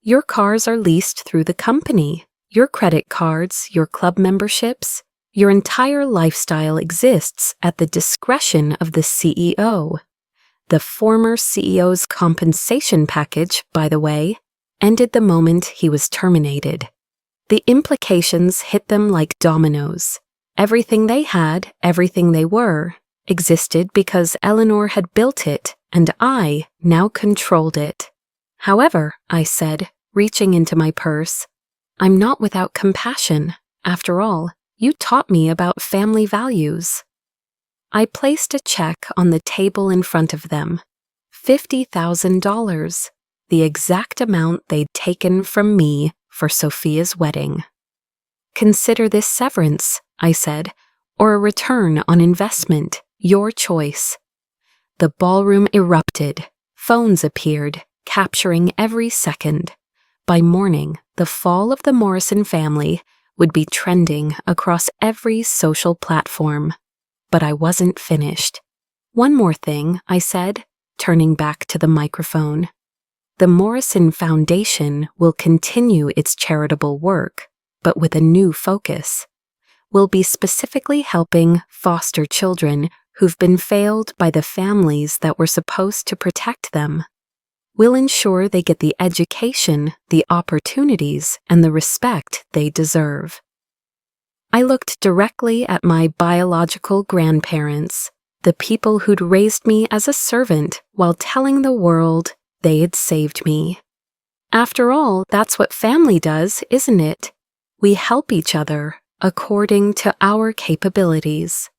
Your cars are leased through the company. Your credit cards, your club memberships, your entire lifestyle exists at the discretion of the CEO. The former CEO's compensation package, by the way, ended the moment he was terminated. The implications hit them like dominoes. Everything they had, everything they were, existed because Eleanor had built it and I now controlled it. However," I said, reaching into my purse, "I'm not without compassion. After all, you taught me about family values." I placed a check on the table in front of them. $50,000, the exact amount they'd taken from me for Sophia's wedding. "Consider this severance," I said, "or a return on investment, your choice." The ballroom erupted. Phones appeared, capturing every second. By morning, the fall of the Morrison family would be trending across every social platform. But I wasn't finished. "One more thing," I said, turning back to the microphone. "The Morrison Foundation will continue its charitable work, but with a new focus. We'll be specifically helping foster children who've been failed by the families that were supposed to protect them. We'll ensure they get the education, the opportunities, and the respect they deserve." I looked directly at my biological grandparents, the people who'd raised me as a servant while telling the world they had saved me. After all, that's what family does, isn't it? We help each other according to our capabilities.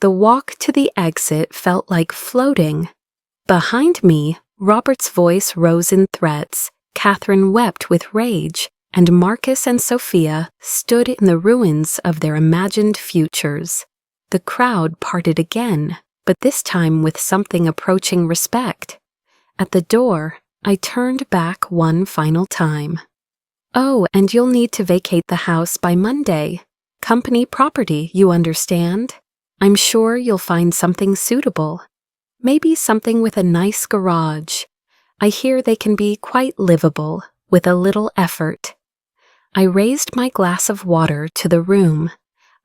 The walk to the exit felt like floating. Behind me, Robert's voice rose in threats, Catherine wept with rage, and Marcus and Sophia stood in the ruins of their imagined futures. The crowd parted again, but this time with something approaching respect. At the door, I turned back one final time. "Oh, and you'll need to vacate the house by Monday. Company property, you understand? I'm sure you'll find something suitable. Maybe something with a nice garage. I hear they can be quite livable, with a little effort." I raised my glass of water to the room.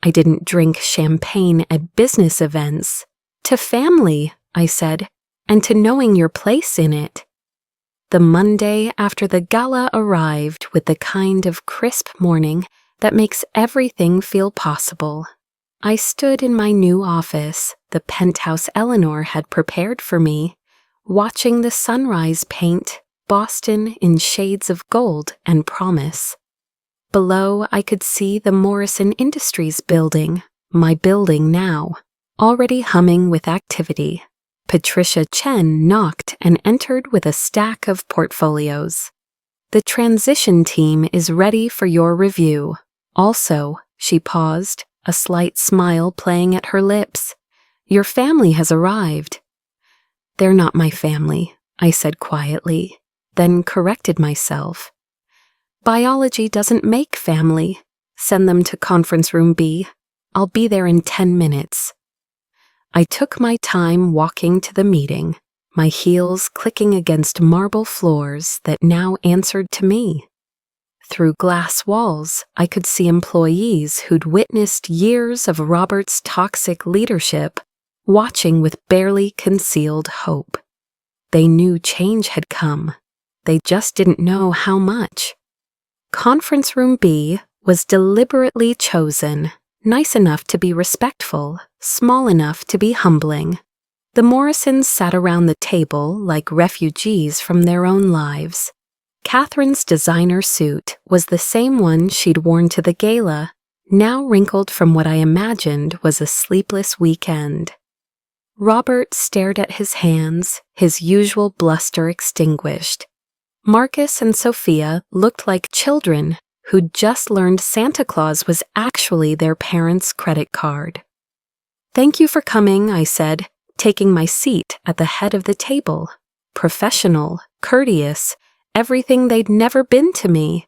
I didn't drink champagne at business events. "To family," I said, "and to knowing your place in it." The Monday after the gala arrived with the kind of crisp morning that makes everything feel possible. I stood in my new office, the penthouse Eleanor had prepared for me, watching the sunrise paint Boston in shades of gold and promise. Below, I could see the Morrison Industries building, my building now, already humming with activity. Patricia Chen knocked and entered with a stack of portfolios. "The transition team is ready for your review. Also," she paused, a slight smile playing at her lips, "your family has arrived." "They're not my family," I said quietly, then corrected myself. Biology doesn't make family. Send them to conference room B. I'll be there in 10 minutes. I took my time walking to the meeting, my heels clicking against marble floors that now answered to me. Through glass walls, I could see employees who'd witnessed years of Robert's toxic leadership, watching with barely concealed hope. They knew change had come. They just didn't know how much. Conference room B was deliberately chosen, nice enough to be respectful, small enough to be humbling. The Morrisons sat around the table like refugees from their own lives. Catherine's designer suit was the same one she'd worn to the gala, now wrinkled from what I imagined was a sleepless weekend. Robert stared at his hands, his usual bluster extinguished. Marcus and Sophia looked like children who'd just learned Santa Claus was actually their parents' credit card. "Thank you for coming," I said, taking my seat at the head of the table. Professional, courteous, everything they'd never been to me.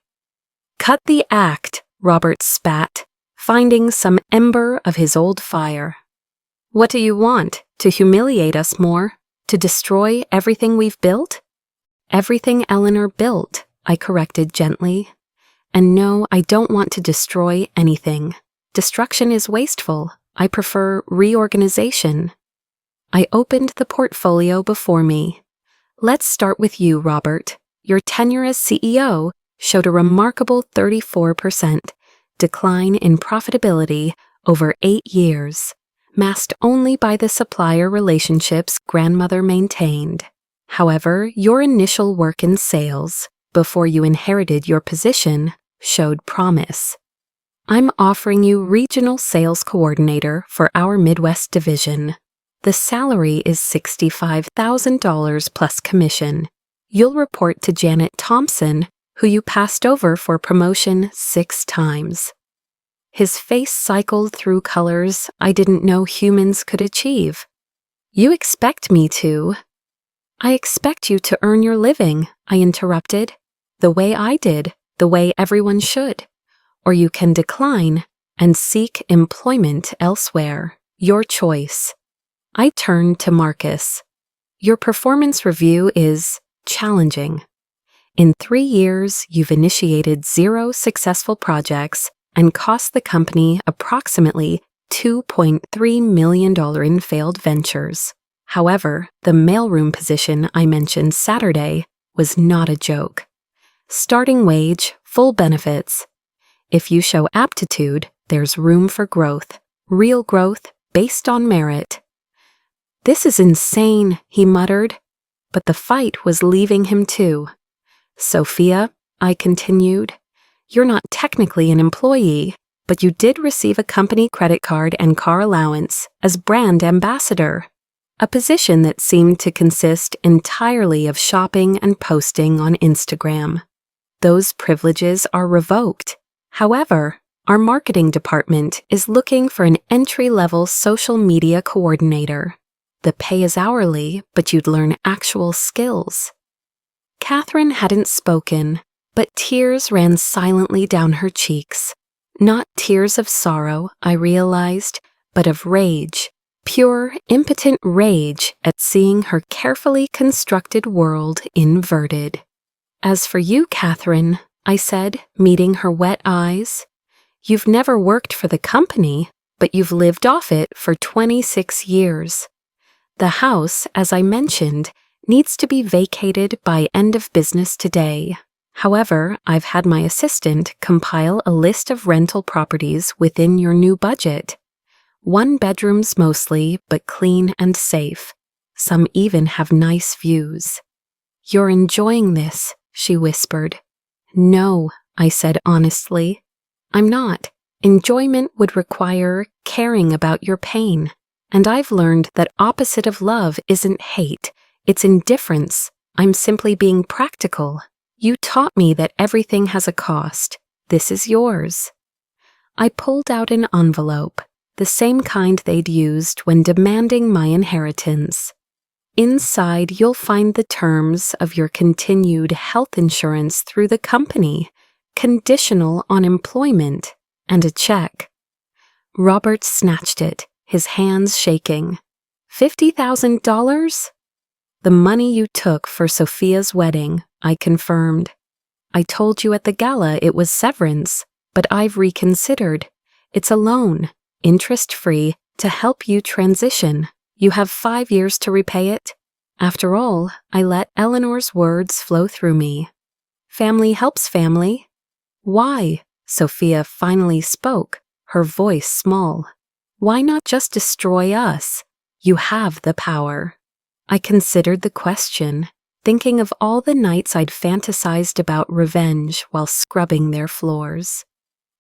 "Cut the act," Robert spat, finding some ember of his old fire. "What do you want? To humiliate us more? To destroy everything we've built?" "Everything Eleanor built," I corrected gently. "And no, I don't want to destroy anything. Destruction is wasteful. I prefer reorganization." I opened the portfolio before me. "Let's start with you, Robert. Your tenure as CEO showed a remarkable 34% decline in profitability over 8 years, masked only by the supplier relationships grandmother maintained. However, your initial work in sales, before you inherited your position, showed promise. I'm offering you regional sales coordinator for our Midwest division. The salary is $65,000 plus commission. You'll report to Janet Thompson, who you passed over for promotion 6 times. His face cycled through colors I didn't know humans could achieve. "You expect me to." "I expect you to earn your living," I interrupted. "The way I did, the way everyone should. Or you can decline and seek employment elsewhere. Your choice." I turned to Marcus. "Your performance review is challenging. In 3 years, you've initiated 0 successful projects and cost the company approximately $2.3 million in failed ventures. However, the mailroom position I mentioned Saturday was not a joke. Starting wage, full benefits. If you show aptitude, there's room for growth, real growth based on merit." "This is insane," he muttered, but the fight was leaving him too. "Sophia," I continued, "you're not technically an employee, but you did receive a company credit card and car allowance as brand ambassador, a position that seemed to consist entirely of shopping and posting on Instagram. Those privileges are revoked. However, our marketing department is looking for an entry-level social media coordinator. The pay is hourly, but you'd learn actual skills." Catherine hadn't spoken, but tears ran silently down her cheeks. Not tears of sorrow, I realized, but of rage, pure, impotent rage at seeing her carefully constructed world inverted. "As for you, Catherine," I said, meeting her wet eyes, "you've never worked for the company, but you've lived off it for 26 years. The house, as I mentioned, needs to be vacated by end of business today. However, I've had my assistant compile a list of rental properties within your new budget. 1 bedrooms mostly, but clean and safe. Some even have nice views." "You're enjoying this," she whispered. "No," I said honestly. "I'm not. Enjoyment would require caring about your pain. And I've learned that opposite of love isn't hate, it's indifference. I'm simply being practical. You taught me that everything has a cost. This is yours." I pulled out an envelope, the same kind they'd used when demanding my inheritance. "Inside, you'll find the terms of your continued health insurance through the company, conditional on employment and a check. Robert snatched it, his hands shaking. $50,000? The money you took for Sophia's wedding, I confirmed. I told you at the gala it was severance, but I've reconsidered. It's a loan, interest-free, to help you transition. You have 5 years to repay it. After all, I let Eleanor's words flow through me. Family helps family. Why? Sophia finally spoke, her voice small. Why not just destroy us? You have the power. I considered the question, thinking of all the nights I'd fantasized about revenge while scrubbing their floors.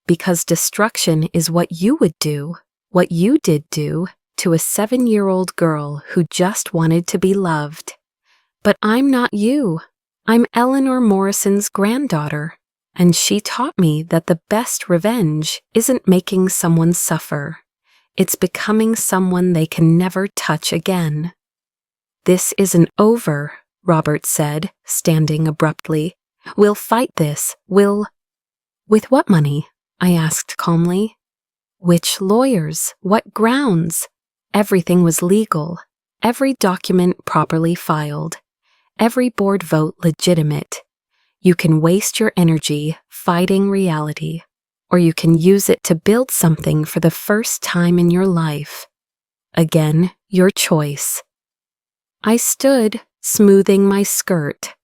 Because destruction is what you would do, what you did do, to a 7-year-old girl who just wanted to be loved. But I'm not you. I'm Eleanor Morrison's granddaughter, and she taught me that the best revenge isn't making someone suffer. It's becoming someone they can never touch again. This isn't over, Robert said, standing abruptly. We'll fight this, we'll— With what money? I asked calmly. Which lawyers? What grounds? Everything was legal, every document properly filed, every board vote legitimate. You can waste your energy fighting reality, or you can use it to build something for the first time in your life. Again, your choice. I stood, smoothing my skirt.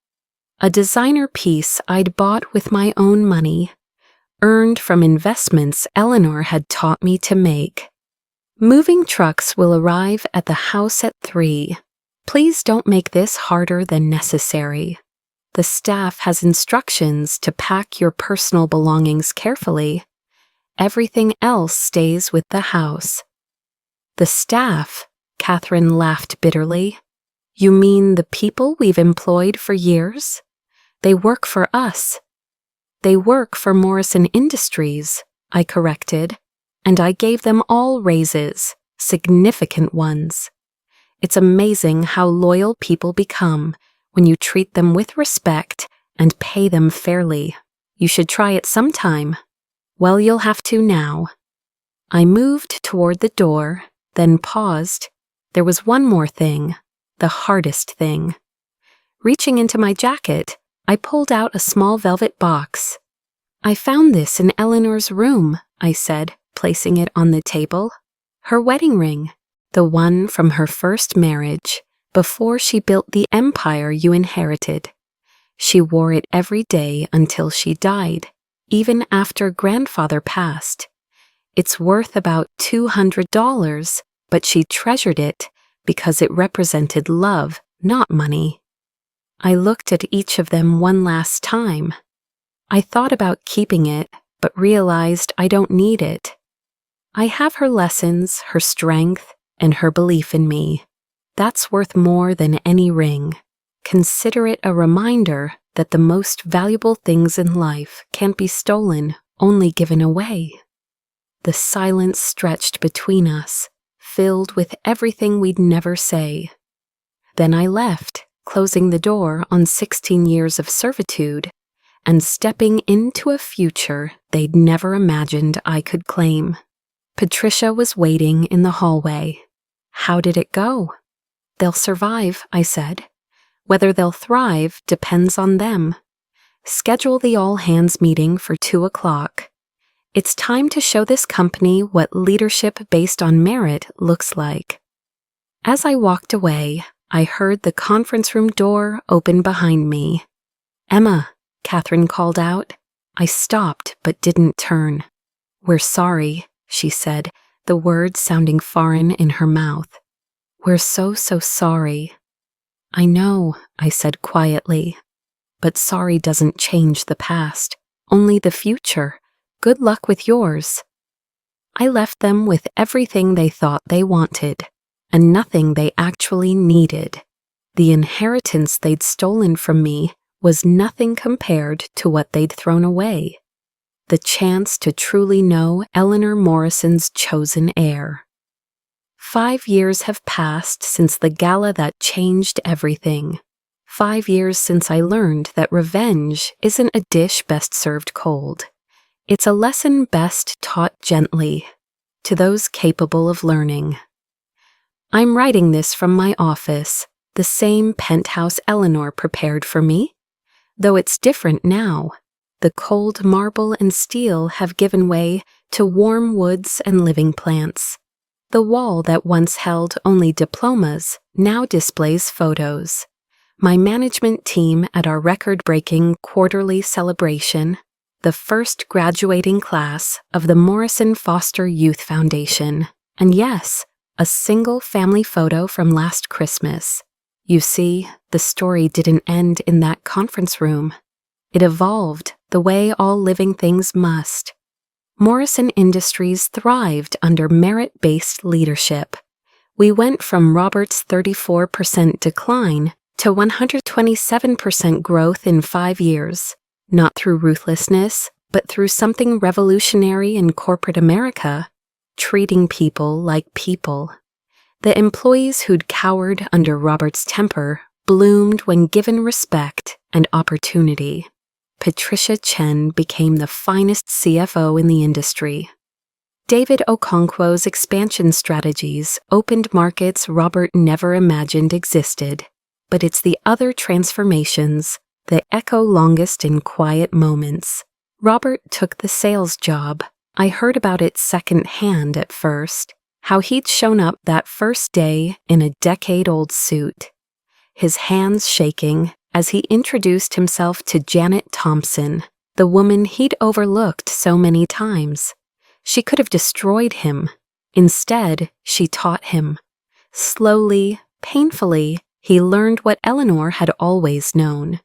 A designer piece I'd bought with my own money, earned from investments Eleanor had taught me to make. Moving trucks will arrive at the house at 3. Please don't make this harder than necessary. The staff has instructions to pack your personal belongings carefully. Everything else stays with the house. The staff? Catherine laughed bitterly. You mean the people we've employed for years? They work for us. They work for Morrison Industries, I corrected, and I gave them all raises, significant ones. It's amazing how loyal people become when you treat them with respect and pay them fairly. You should try it sometime. Well, you'll have to now. I moved toward the door, then paused. There was one more thing, the hardest thing. Reaching into my jacket, I pulled out a small velvet box. I found this in Eleanor's room, I said, placing it on the table. Her wedding ring, the one from her first marriage, before she built the empire you inherited. She wore it every day until she died, even after grandfather passed. It's worth about $200, but she treasured it because it represented love, not money. I looked at each of them one last time. I thought about keeping it, but realized I don't need it. I have her lessons, her strength, and her belief in me. That's worth more than any ring. Consider it a reminder that the most valuable things in life can't be stolen, only given away. The silence stretched between us, filled with everything we'd never say. Then I left, closing the door on 16 years of servitude, and stepping into a future they'd never imagined I could claim. Patricia was waiting in the hallway. How did it go? They'll survive, I said. Whether they'll thrive depends on them. Schedule the all-hands meeting for 2 o'clock. It's time to show this company what leadership based on merit looks like. As I walked away, I heard the conference room door open behind me. Emma, Catherine called out. I stopped but didn't turn. We're sorry, she said, the words sounding foreign in her mouth. We're so sorry. I know, I said quietly. But sorry doesn't change the past, only the future. Good luck with yours. I left them with everything they thought they wanted, and nothing they actually needed. The inheritance they'd stolen from me was nothing compared to what they'd thrown away. The chance to truly know Eleanor Morrison's chosen heir. 5 years have passed since the gala that changed everything. 5 years since I learned that revenge isn't a dish best served cold. It's a lesson best taught gently to those capable of learning. I'm writing this from my office, the same penthouse Eleanor prepared for me, though it's different now. The cold marble and steel have given way to warm woods and living plants. The wall that once held only diplomas now displays photos. My management team at our record-breaking quarterly celebration, the first graduating class of the Morrison Foster Youth Foundation, and yes, a single family photo from last Christmas. You see, the story didn't end in that conference room. It evolved the way all living things must. Morrison Industries thrived under merit-based leadership. We went from Robert's 34% decline to 127% growth in 5 years, not through ruthlessness, but through something revolutionary in corporate America, treating people like people. The employees who'd cowered under Robert's temper bloomed when given respect and opportunity. Patricia Chen became the finest CFO in the industry. David Okonkwo's expansion strategies opened markets Robert never imagined existed, but it's the other transformations that echo longest in quiet moments. Robert took the sales job. I heard about it secondhand at first, how he'd shown up that first day in a decade-old suit, his hands shaking as he introduced himself to Janet Thompson, the woman he'd overlooked so many times. She could have destroyed him. Instead, she taught him. Slowly, painfully, he learned what Eleanor had always known,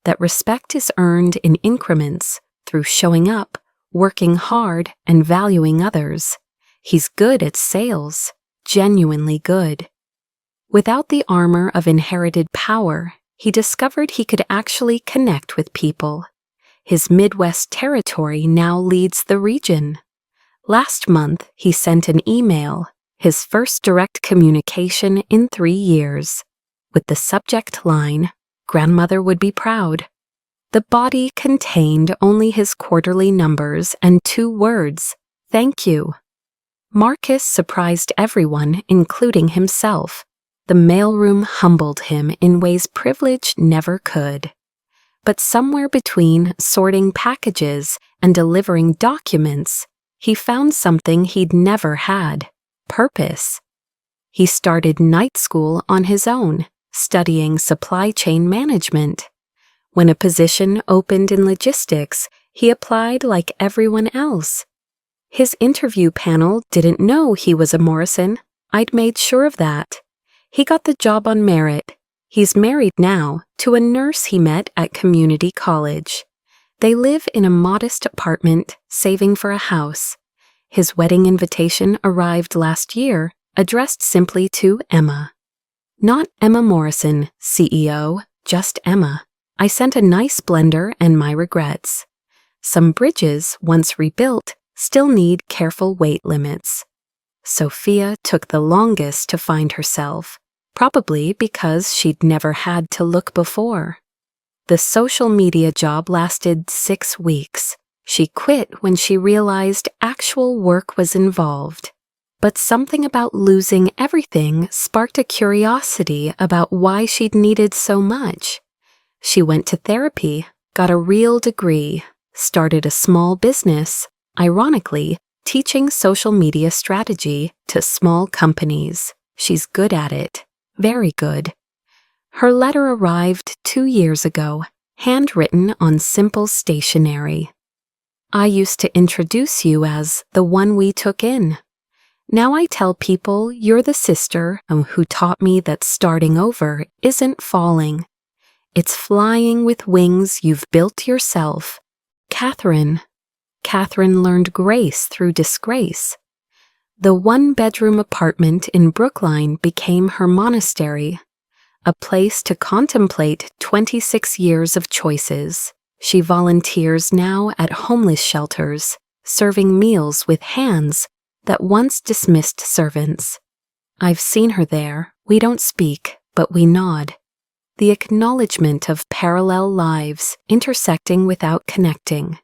that respect is earned in increments through showing up, working hard, and valuing others. He's good at sales, genuinely good. Without the armor of inherited power, he discovered he could actually connect with people. His Midwest territory now leads the region. Last month, he sent an email, his first direct communication in 3 years, with the subject line, "Grandmother would be proud." The body contained only his quarterly numbers and 2 words, "Thank you." Marcus surprised everyone, including himself. The mailroom humbled him in ways privilege never could. But somewhere between sorting packages and delivering documents, he found something he'd never had: purpose. He started night school on his own, studying supply chain management. When a position opened in logistics, he applied like everyone else. His interview panel didn't know he was a Morrison. I'd made sure of that. He got the job on merit. He's married now to a nurse he met at community college. They live in a modest apartment, saving for a house. His wedding invitation arrived last year, addressed simply to Emma. Not Emma Morrison, CEO, just Emma. I sent a nice blender and my regrets. Some bridges, once rebuilt, still need careful weight limits. Sophia took the longest to find herself, probably because she'd never had to look before. The social media job lasted 6 weeks. She quit when she realized actual work was involved. But something about losing everything sparked a curiosity about why she'd needed so much. She went to therapy, got a real degree, started a small business, ironically, teaching social media strategy to small companies. She's good at it, very good. Her letter arrived 2 years ago, handwritten on simple stationery. I used to introduce you as the one we took in. Now I tell people you're the sister who taught me that starting over isn't falling. It's flying with wings you've built yourself. Catherine. Catherine learned grace through disgrace. The 1-bedroom apartment in Brookline became her monastery, a place to contemplate 26 years of choices. She volunteers now at homeless shelters, serving meals with hands that once dismissed servants. I've seen her there. We don't speak, but we nod. the acknowledgement of parallel lives intersecting without connecting.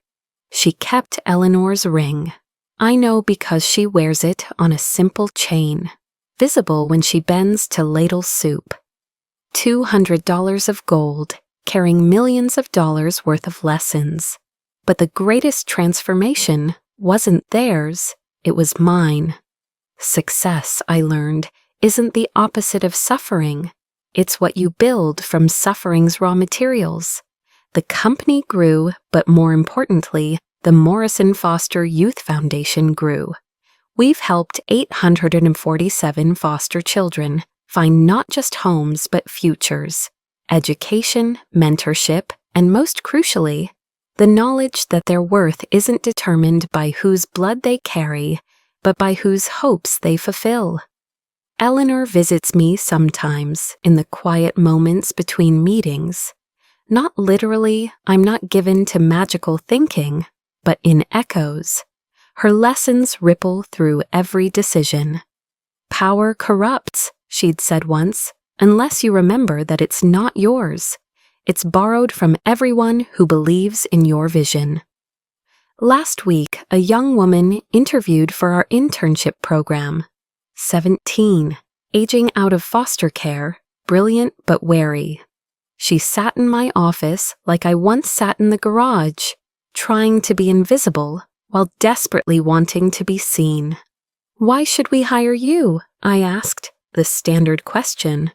She kept Eleanor's ring. I know because she wears it on a simple chain, visible when she bends to ladle soup. $200 of gold, carrying millions of dollars worth of lessons. But the greatest transformation wasn't theirs, it was mine. Success, I learned, isn't the opposite of suffering. It's what you build from suffering's raw materials. The company grew, but more importantly, the Morrison Foster Youth Foundation grew. We've helped 847 foster children find not just homes but futures, education, mentorship, and most crucially, the knowledge that their worth isn't determined by whose blood they carry, but by whose hopes they fulfill. Eleanor visits me sometimes in the quiet moments between meetings. Not literally, I'm not given to magical thinking, but in echoes. Her lessons ripple through every decision. Power corrupts, she'd said once, unless you remember that it's not yours. It's borrowed from everyone who believes in your vision. Last week, a young woman interviewed for our internship program. 17, aging out of foster care, brilliant but wary. She sat in my office like I once sat in the garage, trying to be invisible while desperately wanting to be seen. "Why should we hire you?" I asked, the standard question.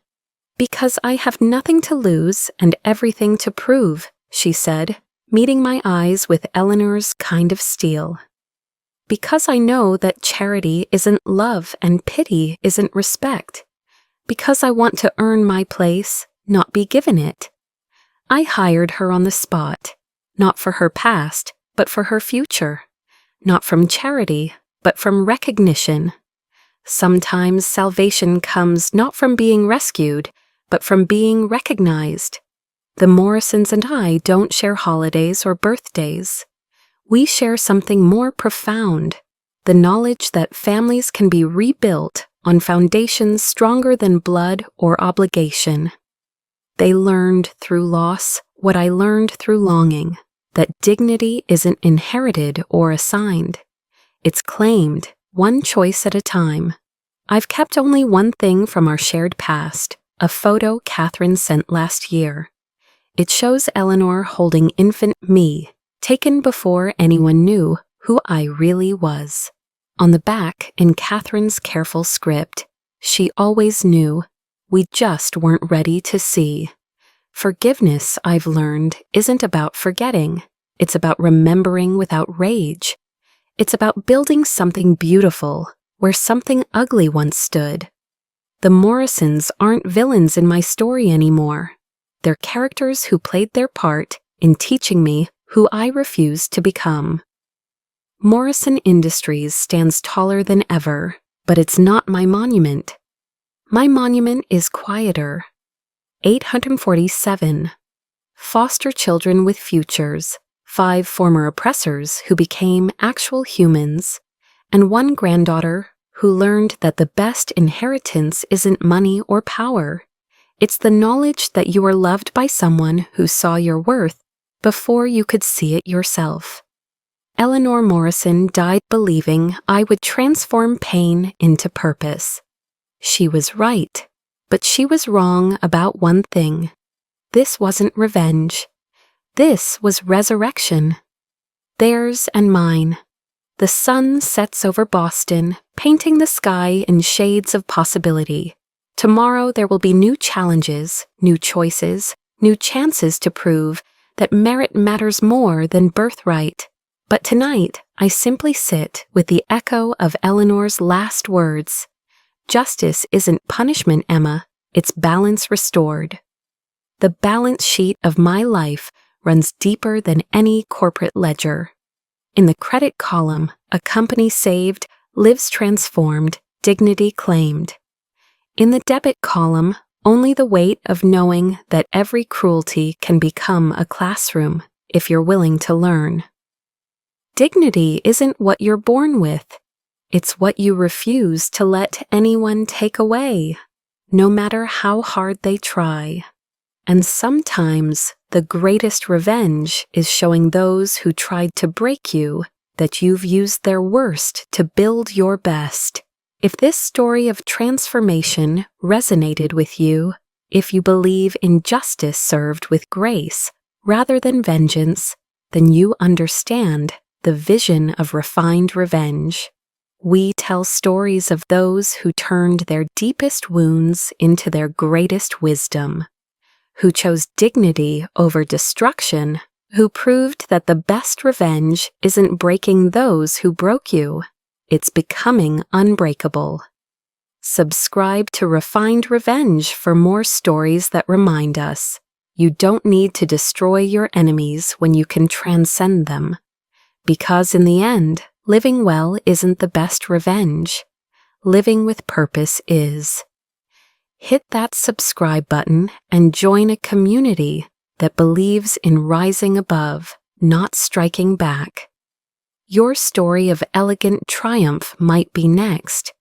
"Because I have nothing to lose and everything to prove," she said, meeting my eyes with Eleanor's kind of steel. "Because I know that charity isn't love and pity isn't respect. Because I want to earn my place, not be given it." I hired her on the spot, not for her past, but for her future. Not from charity, but from recognition. Sometimes salvation comes not from being rescued, but from being recognized. The Morrisons and I don't share holidays or birthdays. We share something more profound, the knowledge that families can be rebuilt on foundations stronger than blood or obligation. They learned through loss what I learned through longing, that dignity isn't inherited or assigned. It's claimed, one choice at a time. I've kept only one thing from our shared past, a photo Catherine sent last year. It shows Eleanor holding infant me, taken before anyone knew who I really was. On the back, in Catherine's careful script, she always knew, we just weren't ready to see. Forgiveness, I've learned, isn't about forgetting. It's about remembering without rage. It's about building something beautiful where something ugly once stood. The Morrisons aren't villains in my story anymore. They're characters who played their part in teaching me who I refuse to become. Morrison Industries stands taller than ever, but it's not my monument. My monument is quieter. 847. Foster children with futures, 5 former oppressors who became actual humans, and 1 granddaughter who learned that the best inheritance isn't money or power. It's the knowledge that you are loved by someone who saw your worth before you could see it yourself. Eleanor Morrison died believing I would transform pain into purpose. She was right, but she was wrong about one thing. This wasn't revenge. This was resurrection. Theirs and mine. The sun sets over Boston, painting the sky in shades of possibility. Tomorrow there will be new challenges, new choices, new chances to prove that merit matters more than birthright. But tonight, I simply sit with the echo of Eleanor's last words. Justice isn't punishment, Emma. It's balance restored. The balance sheet of my life runs deeper than any corporate ledger. In the credit column, a company saved, lives transformed, dignity claimed. In the debit column, only the weight of knowing that every cruelty can become a classroom if you're willing to learn. Dignity isn't what you're born with. It's what you refuse to let anyone take away, no matter how hard they try. And sometimes the greatest revenge is showing those who tried to break you that you've used their worst to build your best. If this story of transformation resonated with you, if you believe in justice served with grace rather than vengeance, then you understand the vision of refined revenge. We tell stories of those who turned their deepest wounds into their greatest wisdom, who chose dignity over destruction, who proved that the best revenge isn't breaking those who broke you, it's becoming unbreakable. Subscribe to Refined Revenge for more stories that remind us you don't need to destroy your enemies when you can transcend them. Because in the end, living well isn't the best revenge. Living with purpose is. Hit that subscribe button and join a community that believes in rising above, not striking back. Your story of elegant triumph might be next.